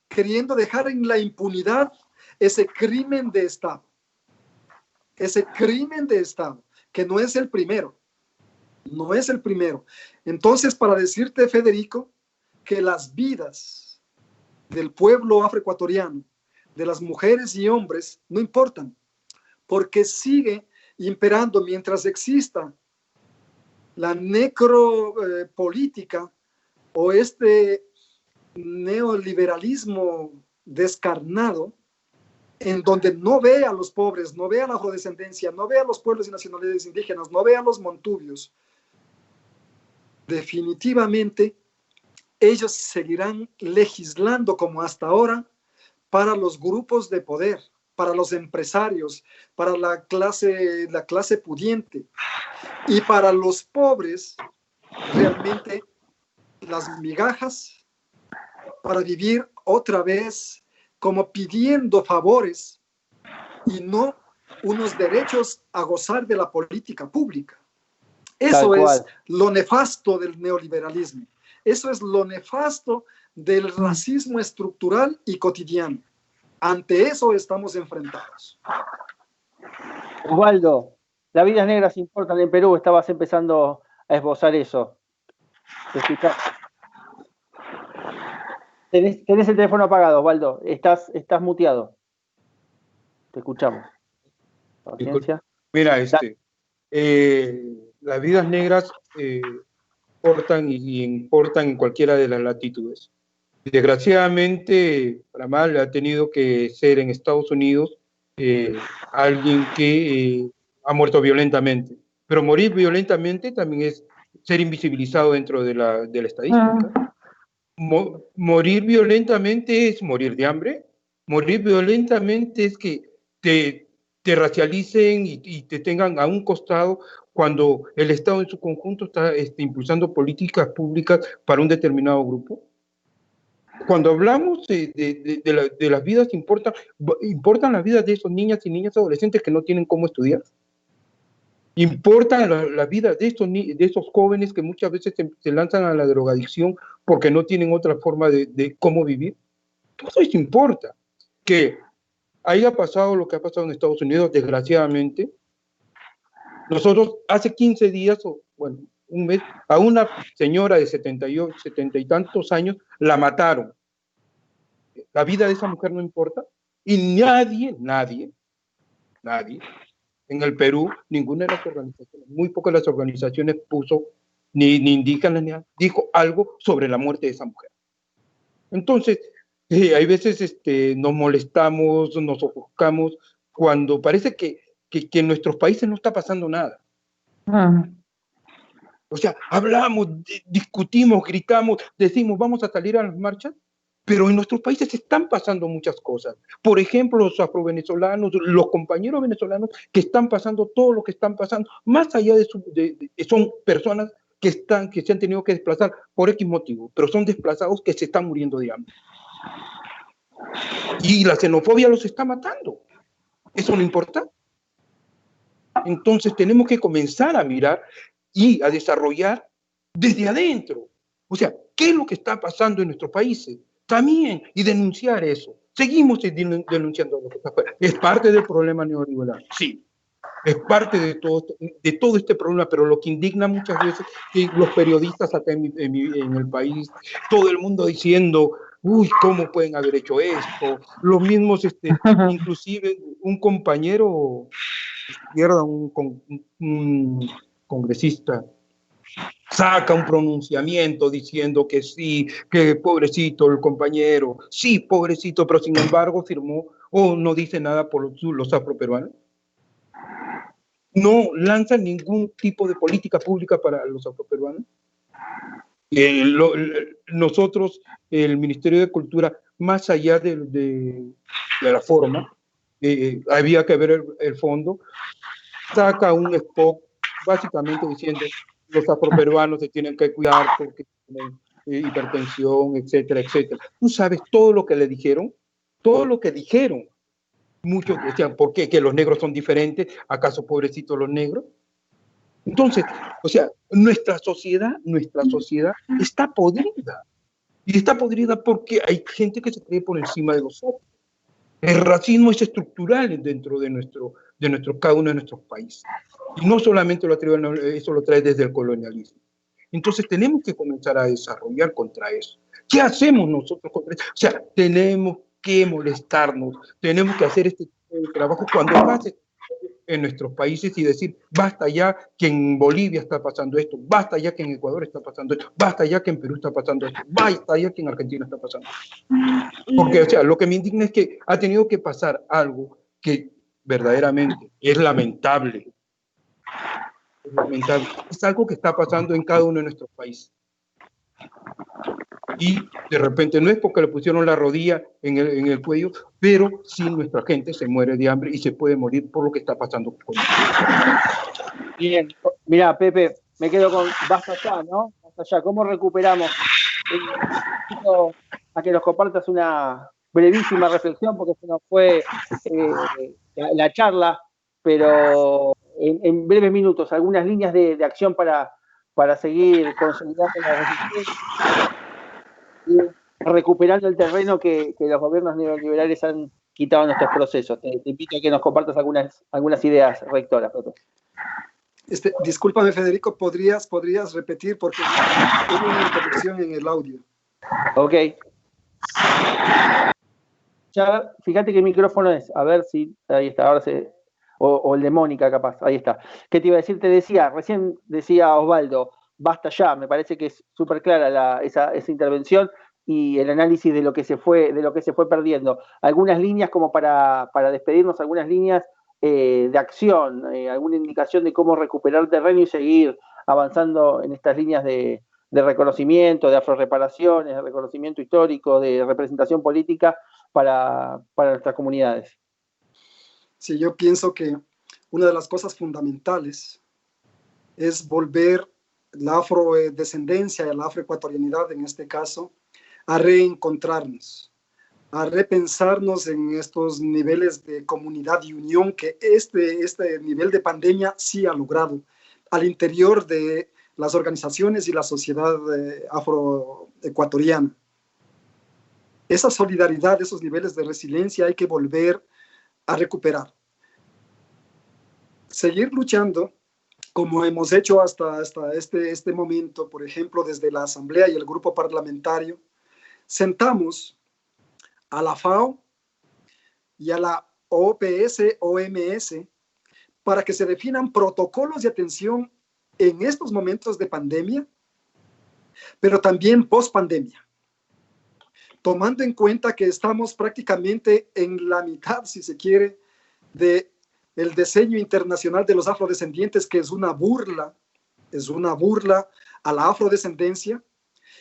queriendo dejar en la impunidad ese crimen de Estado. Ese crimen de Estado, que no es el primero. No es el primero. Entonces, para decirte, Federico, que las vidas del pueblo afroecuatoriano, de las mujeres y hombres, no importan, porque sigue imperando mientras exista la necropolítica o este neoliberalismo descarnado, en donde no ve a los pobres, no ve a la afrodescendencia, no ve a los pueblos y nacionalidades indígenas, no ve a los montubios. Definitivamente ellos seguirán legislando como hasta ahora para los grupos de poder, para los empresarios, para la clase pudiente. Y para los pobres, realmente las migajas para vivir otra vez como pidiendo favores y no unos derechos a gozar de la política pública. Eso es lo nefasto del neoliberalismo. Eso es lo nefasto del racismo estructural y cotidiano. Ante eso estamos enfrentados. Osvaldo, las vidas negras importan en Perú, estabas empezando a esbozar eso. Tenés el teléfono apagado, Osvaldo, estás muteado. Te escuchamos. Paciencia. Mira, las vidas negras importan en cualquiera de las latitudes. Desgraciadamente, para mal, ha tenido que ser en Estados Unidos alguien que ha muerto violentamente. Pero morir violentamente también es ser invisibilizado dentro de la estadística. Morir violentamente es morir de hambre. Morir violentamente es que te racialicen y te tengan a un costado cuando el Estado en su conjunto está impulsando políticas públicas para un determinado grupo. Cuando hablamos de las vidas, importan las vidas de esos niñas y niñas adolescentes que no tienen cómo estudiar. Importan la vida de esos jóvenes que muchas veces se lanzan a la drogadicción porque no tienen otra forma de cómo vivir. Todo eso importa. Que haya pasado lo que ha pasado en Estados Unidos, desgraciadamente. Nosotros hace 15 días, o bueno, un mes, a una señora de 70 y tantos años la mataron. La vida de esa mujer no importa. Y nadie, en el Perú, ninguna de las organizaciones, muy pocas de las organizaciones puso, ni indican, dijo algo sobre la muerte de esa mujer. Entonces, hay veces nos molestamos, nos ofuscamos, cuando parece que en nuestros países no está pasando nada. O sea, hablamos, discutimos, gritamos, decimos, vamos a salir a las marchas, pero en nuestros países están pasando muchas cosas. Por ejemplo, los afrovenezolanos, los compañeros venezolanos que están pasando todo lo que están pasando, más allá son personas que se han tenido que desplazar por X motivo, pero son desplazados que se están muriendo de hambre. Y la xenofobia los está matando. ¿Eso no importa? Entonces tenemos que comenzar a mirar y a desarrollar desde adentro. O sea, ¿qué es lo que está pasando en nuestros países? También, y denunciar eso. Seguimos denunciando lo que está afuera. ¿Es parte del problema neoliberal? Sí. Es parte de todo este problema, pero lo que indigna muchas veces es que los periodistas acá en el país, todo el mundo diciendo, uy, ¿cómo pueden haber hecho esto? Los mismos, inclusive un compañero izquierda, un congresista, saca un pronunciamiento diciendo que sí, que pobrecito el compañero, sí, pobrecito, pero sin embargo firmó o no dice nada por los afroperuanos. No lanza ningún tipo de política pública para los afroperuanos. Nosotros, el Ministerio de Cultura, más allá de la forma, había que ver el fondo, saca un spot básicamente diciendo los afroperuanos se tienen que cuidar porque tienen hipertensión, etcétera, etcétera. Tú sabes todo lo que le dijeron, Muchos decían, ¿por qué? ¿Que los negros son diferentes? ¿Acaso pobrecitos los negros? Entonces, o sea, nuestra sociedad está podrida. Y está podrida porque hay gente que se cree por encima de los otros. El racismo es estructural dentro de cada uno de nuestros países. Y no solamente eso lo trae desde el colonialismo. Entonces tenemos que comenzar a desarrollar contra eso. ¿Qué hacemos nosotros contra eso? O sea, tenemos que molestarnos, tenemos que hacer este tipo de trabajo cuando pase en nuestros países y decir, basta ya que en Bolivia está pasando esto, basta ya que en Ecuador está pasando esto, basta ya que en Perú está pasando esto, basta ya que en Argentina está pasando esto. Porque, o sea, lo que me indigna es que ha tenido que pasar algo que verdaderamente es lamentable. Es algo que está pasando en cada uno de nuestros países. y de repente no es porque le pusieron la rodilla en el cuello, pero sí nuestra gente se muere de hambre y se puede morir por lo que está pasando con ellos. Bien, mira, Pepe, me quedo con basta ya, ¿no? Basta ya. ¿Cómo recuperamos? A que nos compartas una brevísima reflexión, porque se nos fue la charla, pero en breves minutos, algunas líneas de acción para seguir consolidando la resistencia y recuperando el terreno que los gobiernos neoliberales han quitado en nuestros procesos. Te invito a que nos compartas algunas ideas, rectora. Discúlpame, Federico, ¿podrías repetir? Porque hubo una interrupción en el audio. Ok. Ya, fíjate que el micrófono es, a ver si, ahí está, ahora o el de Mónica capaz, ahí está. ¿Qué te iba a decir? Recién decía Osvaldo, basta ya, me parece que es súper clara esa intervención y el análisis de lo que se fue perdiendo. Algunas líneas como para despedirnos, algunas líneas de acción, alguna indicación de cómo recuperar terreno y seguir avanzando en estas líneas de reconocimiento, de afrorreparaciones, de reconocimiento histórico, de representación política para nuestras comunidades. Sí, yo pienso que una de las cosas fundamentales es volver la afrodescendencia y la afroecuatorianidad, en este caso, a reencontrarnos, a repensarnos en estos niveles de comunidad y unión que este nivel de pandemia sí ha logrado al interior de las organizaciones y la sociedad afroecuatoriana. Esa solidaridad, esos niveles de resiliencia hay que volver a recuperar. Seguir luchando, como hemos hecho hasta este momento, por ejemplo, desde la Asamblea y el grupo parlamentario, sentamos a la FAO y a la OMS, para que se definan protocolos de atención en estos momentos de pandemia, pero también post-pandemia, tomando en cuenta que estamos prácticamente en la mitad, si se quiere, del diseño internacional de los afrodescendientes, que es una burla a la afrodescendencia.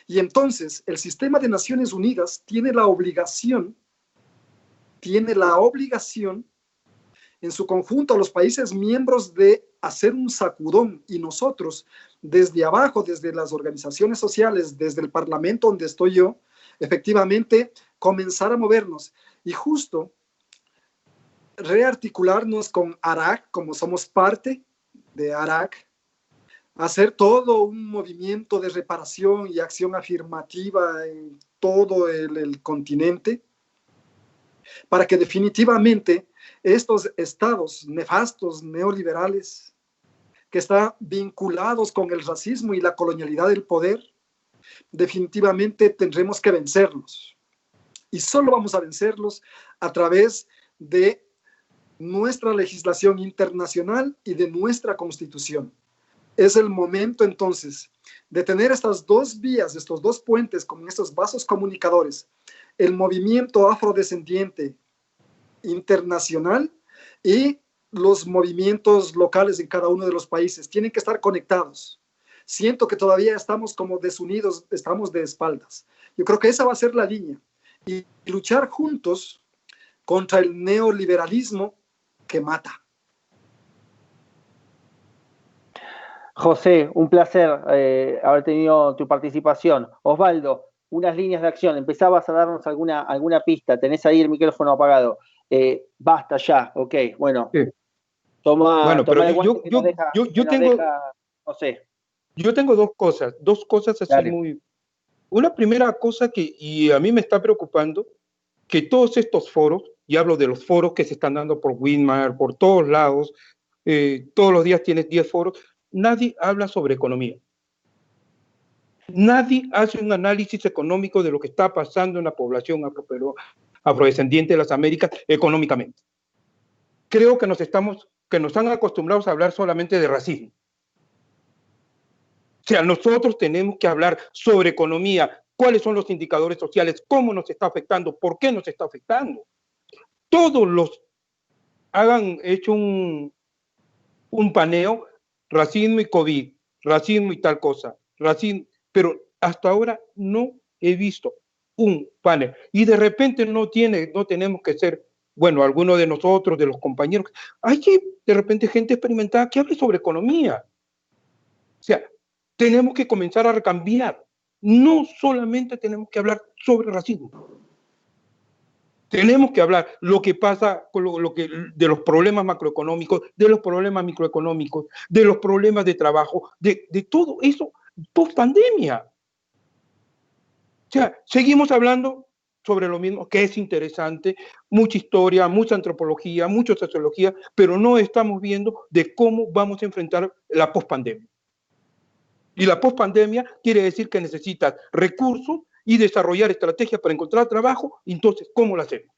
Y entonces el sistema de Naciones Unidas tiene la obligación en su conjunto a los países miembros de hacer un sacudón, y nosotros desde abajo, desde las organizaciones sociales, desde el Parlamento donde estoy yo, efectivamente comenzar a movernos y justo rearticularnos con ARAC, como somos parte de ARAC, hacer todo un movimiento de reparación y acción afirmativa en todo el continente, para que definitivamente estos estados nefastos neoliberales que están vinculados con el racismo y la colonialidad del poder, definitivamente tendremos que vencerlos. Y solo vamos a vencerlos a través de nuestra legislación internacional y de nuestra constitución. Es el momento entonces de tener estas dos vías, estos dos puentes con estos vasos comunicadores, el movimiento afrodescendiente internacional y los movimientos locales en cada uno de los países. Tienen que estar conectados. Siento que todavía estamos como desunidos, estamos de espaldas. Yo creo que esa va a ser la línea. Y luchar juntos contra el neoliberalismo que mata. José, un placer haber tenido tu participación. Osvaldo, unas líneas de acción. Empezabas a darnos alguna pista. Tenés ahí el micrófono apagado. Basta ya, ok. Bueno, sí. Toma pero el guante que nos deja José. Yo tengo dos cosas así. Dale. Muy... Una primera cosa y a mí me está preocupando, que todos estos foros, y hablo de los foros que se están dando por Windmar, por todos lados, todos los días tienes 10 foros, nadie habla sobre economía. Nadie hace un análisis económico de lo que está pasando en la población afrodescendiente de las Américas económicamente. Creo que nos han acostumbrado a hablar solamente de racismo. O sea, nosotros tenemos que hablar sobre economía, cuáles son los indicadores sociales, cómo nos está afectando, por qué nos está afectando. Todos los hagan hecho un paneo, racismo y COVID, racismo y tal cosa, racismo, pero hasta ahora no he visto un panel. Y de repente no tenemos que ser, bueno, algunos de nosotros, de los compañeros, hay que, de repente, gente experimentada que hable sobre economía. O sea, tenemos que comenzar a recambiar. No solamente tenemos que hablar sobre racismo. Tenemos que hablar lo que pasa con de los problemas macroeconómicos, de los problemas microeconómicos, de los problemas de trabajo, de todo eso post pandemia. O sea, seguimos hablando sobre lo mismo, que es interesante, mucha historia, mucha antropología, mucha sociología, pero no estamos viendo de cómo vamos a enfrentar la pospandemia. Y la pospandemia quiere decir que necesitas recursos y desarrollar estrategias para encontrar trabajo. Entonces, ¿cómo lo hacemos?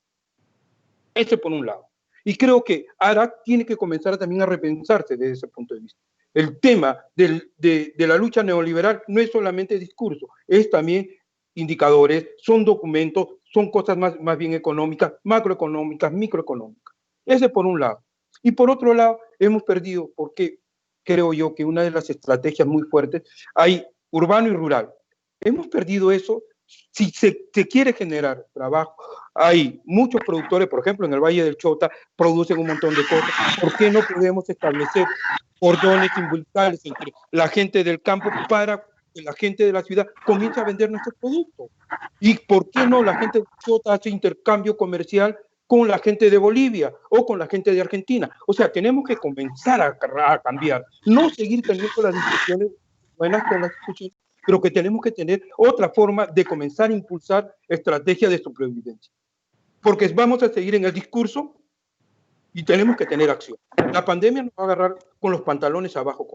Ese por un lado. Y creo que ARAC tiene que comenzar también a repensarse desde ese punto de vista. El tema de la lucha neoliberal no es solamente discurso, es también indicadores, son documentos, son cosas más bien económicas, macroeconómicas, microeconómicas. Ese por un lado. Y por otro lado, hemos perdido, porque creo yo que una de las estrategias muy fuertes, hay urbano y rural. Hemos perdido eso. Si se quiere generar trabajo, hay muchos productores, por ejemplo, en el Valle del Chota, producen un montón de cosas. ¿Por qué no podemos establecer cordones umbilicales entre la gente del campo para que la gente de la ciudad comience a vender nuestros productos? ¿Y por qué no la gente del Chota hace intercambio comercial con la gente de Bolivia o con la gente de Argentina? O sea, tenemos que comenzar a cambiar, no seguir teniendo las discusiones buenas con las discusiones, pero que tenemos que tener otra forma de comenzar a impulsar estrategias de supervivencia. Porque vamos a seguir en el discurso y tenemos que tener acción. La pandemia nos va a agarrar con los pantalones abajo.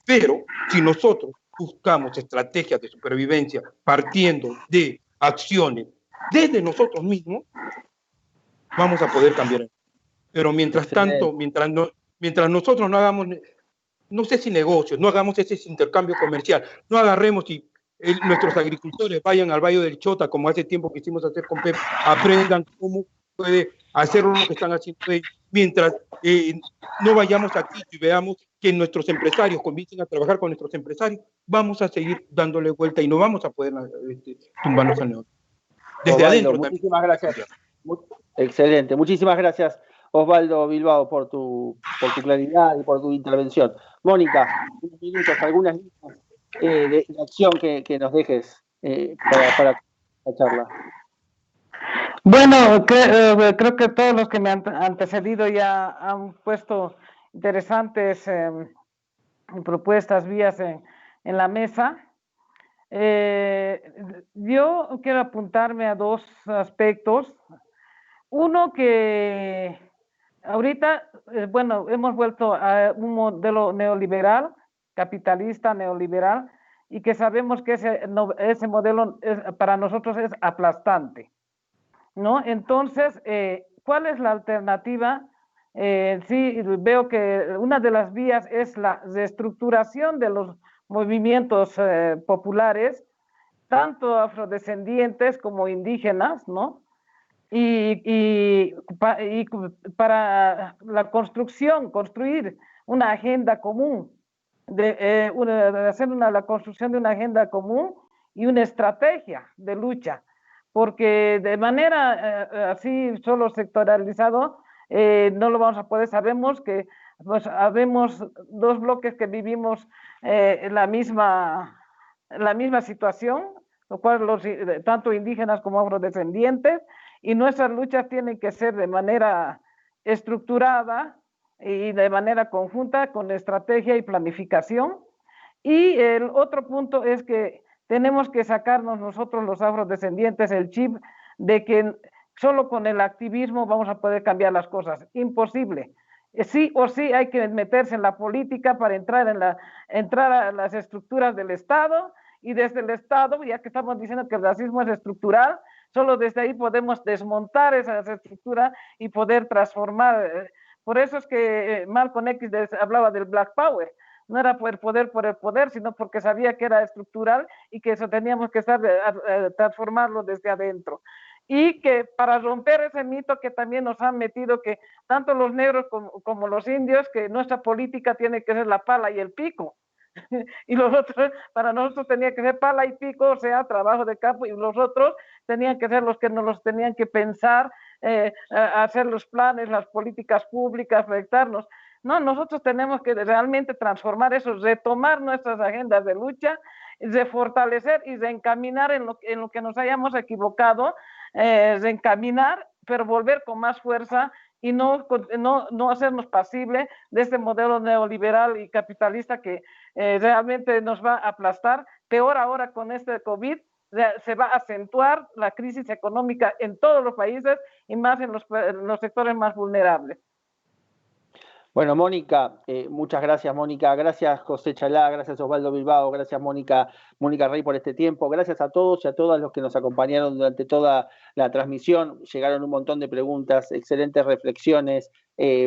Pero si nosotros buscamos estrategias de supervivencia partiendo de acciones desde nosotros mismos, vamos a poder cambiar. Pero mientras tanto, mientras nosotros no hagamos, no sé si negocios, no hagamos ese intercambio comercial, no agarremos y nuestros agricultores vayan al Valle del Chota, como hace tiempo quisimos hacer con Pep, aprendan cómo puede hacer lo que están haciendo ellos, mientras no vayamos aquí y veamos que nuestros empresarios comiencen a trabajar con nuestros empresarios, vamos a seguir dándole vuelta y no vamos a poder tumbarnos al negocio. Desde Osvaldo, adentro muchísimas gracias. Excelente. Muchísimas gracias, Osvaldo Bilbao, por tu claridad y por tu intervención. Mónica, unos minutos, algunas líneas de acción que nos dejes para la charla. Bueno, creo que todos los que me han antecedido ya han puesto interesantes propuestas, vías en la mesa. Yo quiero apuntarme a dos aspectos. Uno, que ahorita, bueno, hemos vuelto a un modelo neoliberal, capitalista neoliberal, y que sabemos que ese modelo para nosotros es aplastante, ¿no? Entonces, ¿cuál es la alternativa? Sí, veo que una de las vías es la reestructuración de los movimientos populares, tanto afrodescendientes como indígenas, ¿no? Y para la construir una agenda común, la construcción de una agenda común y una estrategia de lucha, porque de manera así solo sectoralizado no lo vamos a poder. Sabemos que pues habemos dos bloques que vivimos la misma situación, lo cual tanto indígenas como afrodescendientes, y nuestras luchas tienen que ser de manera estructurada y de manera conjunta, con estrategia y planificación. Y el otro punto es que tenemos que sacarnos nosotros los afrodescendientes el chip de que solo con el activismo vamos a poder cambiar las cosas. Imposible. Sí o sí hay que meterse en la política para entrar a las estructuras del Estado, y desde el Estado, ya que estamos diciendo que el racismo es estructural, solo desde ahí podemos desmontar esa estructura y poder transformar. Por eso es que Malcolm X hablaba del Black Power. No era por el poder, sino porque sabía que era estructural y que eso teníamos que transformarlo desde adentro. Y que para romper ese mito que también nos han metido, que tanto los negros como los indios, que nuestra política tiene que ser la pala y el pico. y los otros, para nosotros tenía que ser pala y pico, o sea, trabajo de campo, y los otros tenían que ser los que nos los tenían que pensar, hacer los planes, las políticas públicas, afectarnos. No, nosotros tenemos que realmente transformar eso, retomar nuestras agendas de lucha, de fortalecer y de encaminar en lo que nos hayamos equivocado, de encaminar, pero volver con más fuerza y no hacernos pasible de este modelo neoliberal y capitalista que realmente nos va a aplastar. Peor ahora con este COVID, se va a acentuar la crisis económica en todos los países y más en los sectores más vulnerables. Bueno, Mónica, muchas gracias, Mónica. Gracias, José Chalá, gracias, Osvaldo Bilbao, gracias, Mónica Rey, por este tiempo. Gracias a todos y a todas los que nos acompañaron durante toda la transmisión. Llegaron un montón de preguntas, excelentes reflexiones,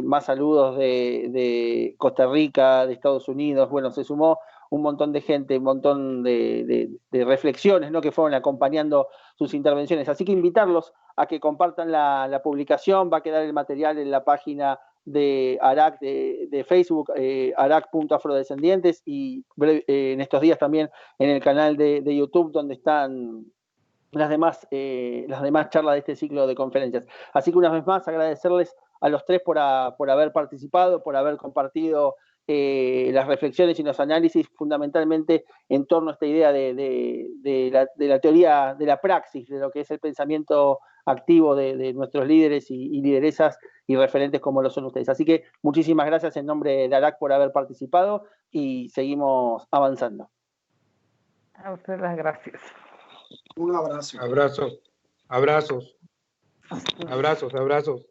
más saludos de Costa Rica, de Estados Unidos. Bueno, se sumó un montón de gente, un montón de reflexiones, ¿no?, que fueron acompañando sus intervenciones. Así que invitarlos a que compartan la publicación. Va a quedar el material en la página de ARAC de Facebook, ARAC.afrodescendientes, y en estos días también en el canal de YouTube, donde están las demás charlas de este ciclo de conferencias. Así que una vez más agradecerles a los tres por haber participado, por haber compartido las reflexiones y los análisis, fundamentalmente en torno a esta idea de la teoría de la praxis, de lo que es el pensamiento activo de nuestros líderes y lideresas y referentes como lo son ustedes. Así que muchísimas gracias en nombre de ARAC por haber participado y seguimos avanzando. A ustedes las gracias. Un abrazo. Abrazos, abrazos, abrazos, abrazos.